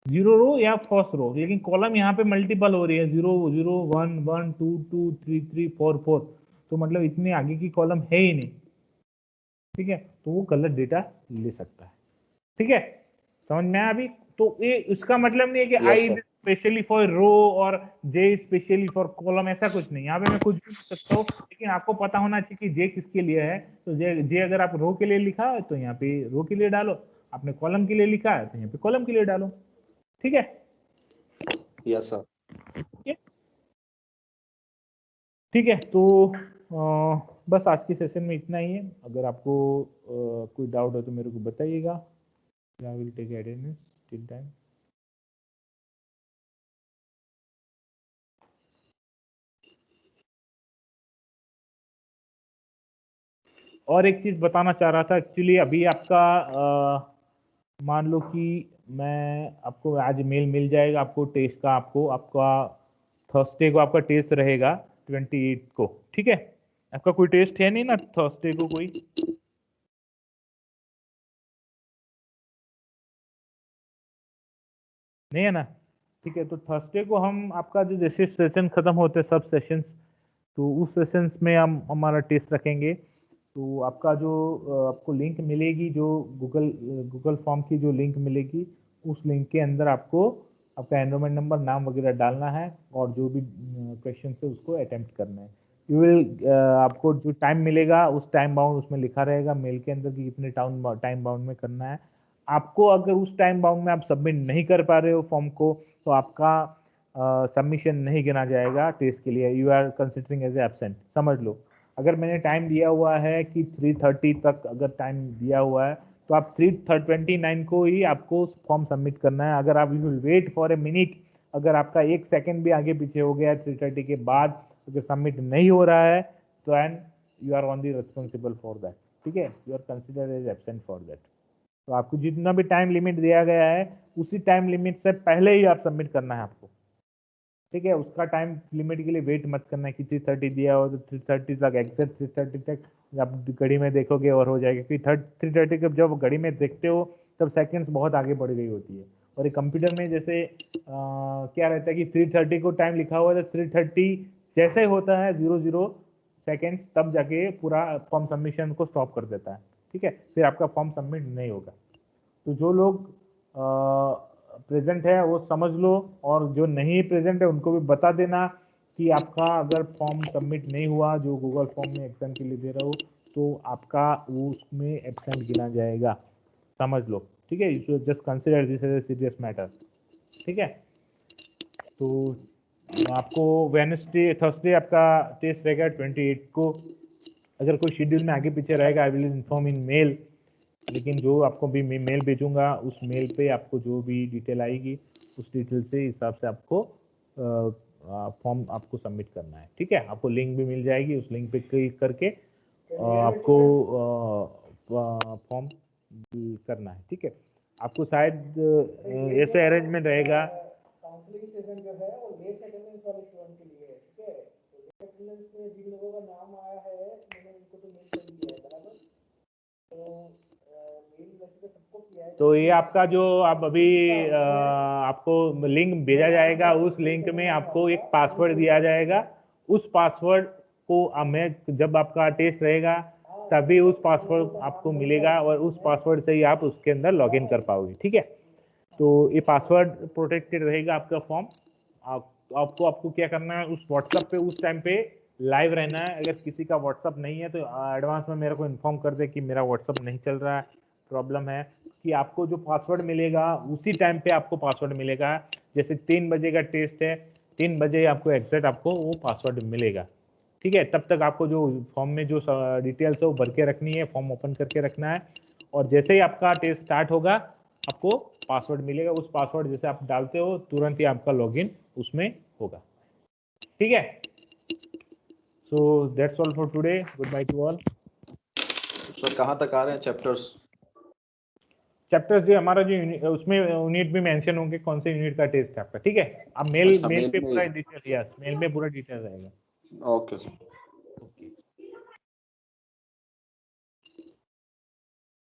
0 रो या फर्स्ट रो, लेकिन कॉलम यहाँ पे मल्टीपल हो रही है, 0 0 1 1 2 2 3 3 4 4, तो मतलब इतने आगे की कॉलम है ही नहीं। ठीक है, तो वो गलत डेटा ले सकता है। ठीक है, समझ में आया अभी? तो ये उसका मतलब नहीं है कि yes I sir. Specially for row और जे स्पेशली फॉर कॉलम, ऐसा कुछ नहीं। यहाँ पे मैं कुछ भी लिख सकता हूँ, लेकिन आपको पता होना चाहिए कि जे किसके लिए है। तो जे अगर आप रो के लिए लिखा है तो यहाँ पे रो के लिए डालो, आपने कॉलम के लिए लिखा है तो यहाँ पे कॉलम के लिए डालो। ठीक है, यस सर। ठीक है, तो बस आज के सेशन में इतना ही है। अगर आपको कोई डाउट हो तो मेरे को बताइएगा। I will take attendance till time. और एक चीज बताना चाह रहा था, एक्चुअली अभी आपका मान लो कि मैं आपको आज मेल मिल जाएगा आपको टेस्ट का, आपका थर्सडे को आपका टेस्ट रहेगा 28 को। ठीक है, आपका कोई टेस्ट है नहीं ना थर्सडे को कोई? नहीं है ना? ठीक है, तो थर्सडे को हम आपका जो जैसे सेशन खत्म होते हैं सब सेशंस, तो उस सेशंस में हम हमारा टेस्ट रखेंगे। तो आपका जो आपको लिंक मिलेगी, जो गूगल फॉर्म की जो लिंक मिलेगी, उस लिंक के अंदर आपको आपका एनरोलमेंट नंबर, नाम वगैरह डालना है, और जो भी क्वेश्चन है उसको अटेम्प्ट करना है। यू विल आपको जो टाइम मिलेगा उस टाइम बाउंड उसमें लिखा रहेगा मेल के अंदर कि कितने टाइम बाउंड में करना है। आपको अगर उस टाइम बाउंड में आप सबमिट नहीं कर पा रहे हो फॉर्म को, तो आपका सबमिशन नहीं गिना जाएगा टेस्ट के लिए, you are considering as absent, समझ लो। अगर मैंने टाइम दिया हुआ है कि 3:30 तक अगर टाइम दिया हुआ है, तो आप 3:29 को ही आपको फॉर्म सबमिट करना है। अगर आप you will wait for a minute, अगर आपका 1 सेकंड भी आगे पीछे हो गया 3:30 के बाद अगर सबमिट नहीं हो रहा है, तो and you are only responsible for that. ठीक है, you are consider as absent for that. तो आपको जितना भी टाइम लिमिट दिया गया है उसी टाइम लिमिट से पहले ही आप सबमिट करना है आपको। ठीक है। उसका टाइम लिमिट के लिए वेट मत करना है कि 3:30 दिया हो तो 3:30 तक, एग्जैक्ट 3:30 तक आप घड़ी में देखोगे और हो जाएगा, क्योंकि 3:30 के जब घड़ी में देखते हो तब सेकंड्स बहुत आगे बढ़ गई होती है। और एक कंप्यूटर में जैसे क्या रहता है कि 3:30 को टाइम लिखा हुआ है तो 3:30 जैसे ही होता है 00 सेकेंड्स तब जाके पूरा फॉर्म सबमिशन को स्टॉप कर देता है। ठीक है, फिर आपका फॉर्म सबमिट नहीं होगा। तो जो लोग प्रेजेंट है वो समझ लो, और जो नहीं प्रेजेंट है उनको भी बता देना कि आपका अगर फॉर्म सबमिट नहीं हुआ जो गूगल फॉर्म में एग्जाम के लिए दे रहा हो तो आपका वो उसमें एब्सेंट गिना जाएगा, समझ लो। ठीक है, you should just consider this as a serious matter. ठीक है, तो आपको वेडनेसडे थर्सडे आपका टेस्ट रहेगा 28 को। अगर कोई शेड्यूल में आगे पीछे रहेगा I will inform in mail, लेकिन जो आपको भी मेल भेजूंगा उस मेल पे आपको जो भी डिटेल आएगी उस डिटेल से हिसाब से आपको फॉर्म आपको सबमिट करना है। ठीक है, आपको लिंक भी मिल जाएगी, उस लिंक पे क्लिक करके आपको फॉर्म करना है। ठीक है, आपको शायद ऐसे अरेंजमेंट रहेगा। काउंसलिंग सेशन जो है वो लेस अटेंडेंस वाले स्टूडेंट के लिए है। ठीक है, तो लेस अटेंडेंस में जिन लोगों का नाम आया है मैंने उनको तो मेल कर दिया है, बराबर। तो मेल वैसे तो सबको किया है। तो ये आपका जो आप अभी आपको लिंक भेजा जाएगा, उस लिंक में आपको एक पासवर्ड दिया जाएगा। उस पासवर्ड को मैं जब आपका टेस्ट रहेगा तभी उस पासवर्ड आपको मिलेगा और उस पासवर्ड से ही आप उसके अंदर लॉगिन कर पाओगे। ठीक है, तो ये पासवर्ड प्रोटेक्टेड रहेगा आपका फॉर्म। आपको क्या करना है, उस व्हाट्सएप पे उस टाइम पे लाइव रहना है। अगर किसी का व्हाट्सएप नहीं है तो एडवांस में मेरे को इन्फॉर्म कर दे कि मेरा व्हाट्सएप नहीं चल रहा है, प्रॉब्लम है, कि आपको जो पासवर्ड मिलेगा उसी टाइम पे आपको पासवर्ड मिलेगा। जैसे 3 बजे का टेस्ट है, 3 बजे आपको एग्जैक्ट आपको वो पासवर्ड मिलेगा। ठीक है, तब तक आपको जो फॉर्म में जो डिटेल्स है वो भर के रखनी है, फॉर्म ओपन करके रखना है, और जैसे ही आपका टेस्ट स्टार्ट होगा आपको पासवर्ड मिलेगा। उस पासवर्ड जैसे आप डालते हो तुरंत ही आपका लॉगिन उसमें होगा। ठीक है, so that's all for today, good by two all. Sir कहाँ तक आ रहे हैं चैप्टर्स? चैप्टर्स जो हमारा जो उसमें यूनिट भी मेंशन होंगे कौन से यूनिट का टेस्ट है आपका। ठीक है, आप मेल अच्छा, मेल मेल पे में पूरा डिटेल, यस मेल में पूरा डिटेल रहेगा। Okay sir.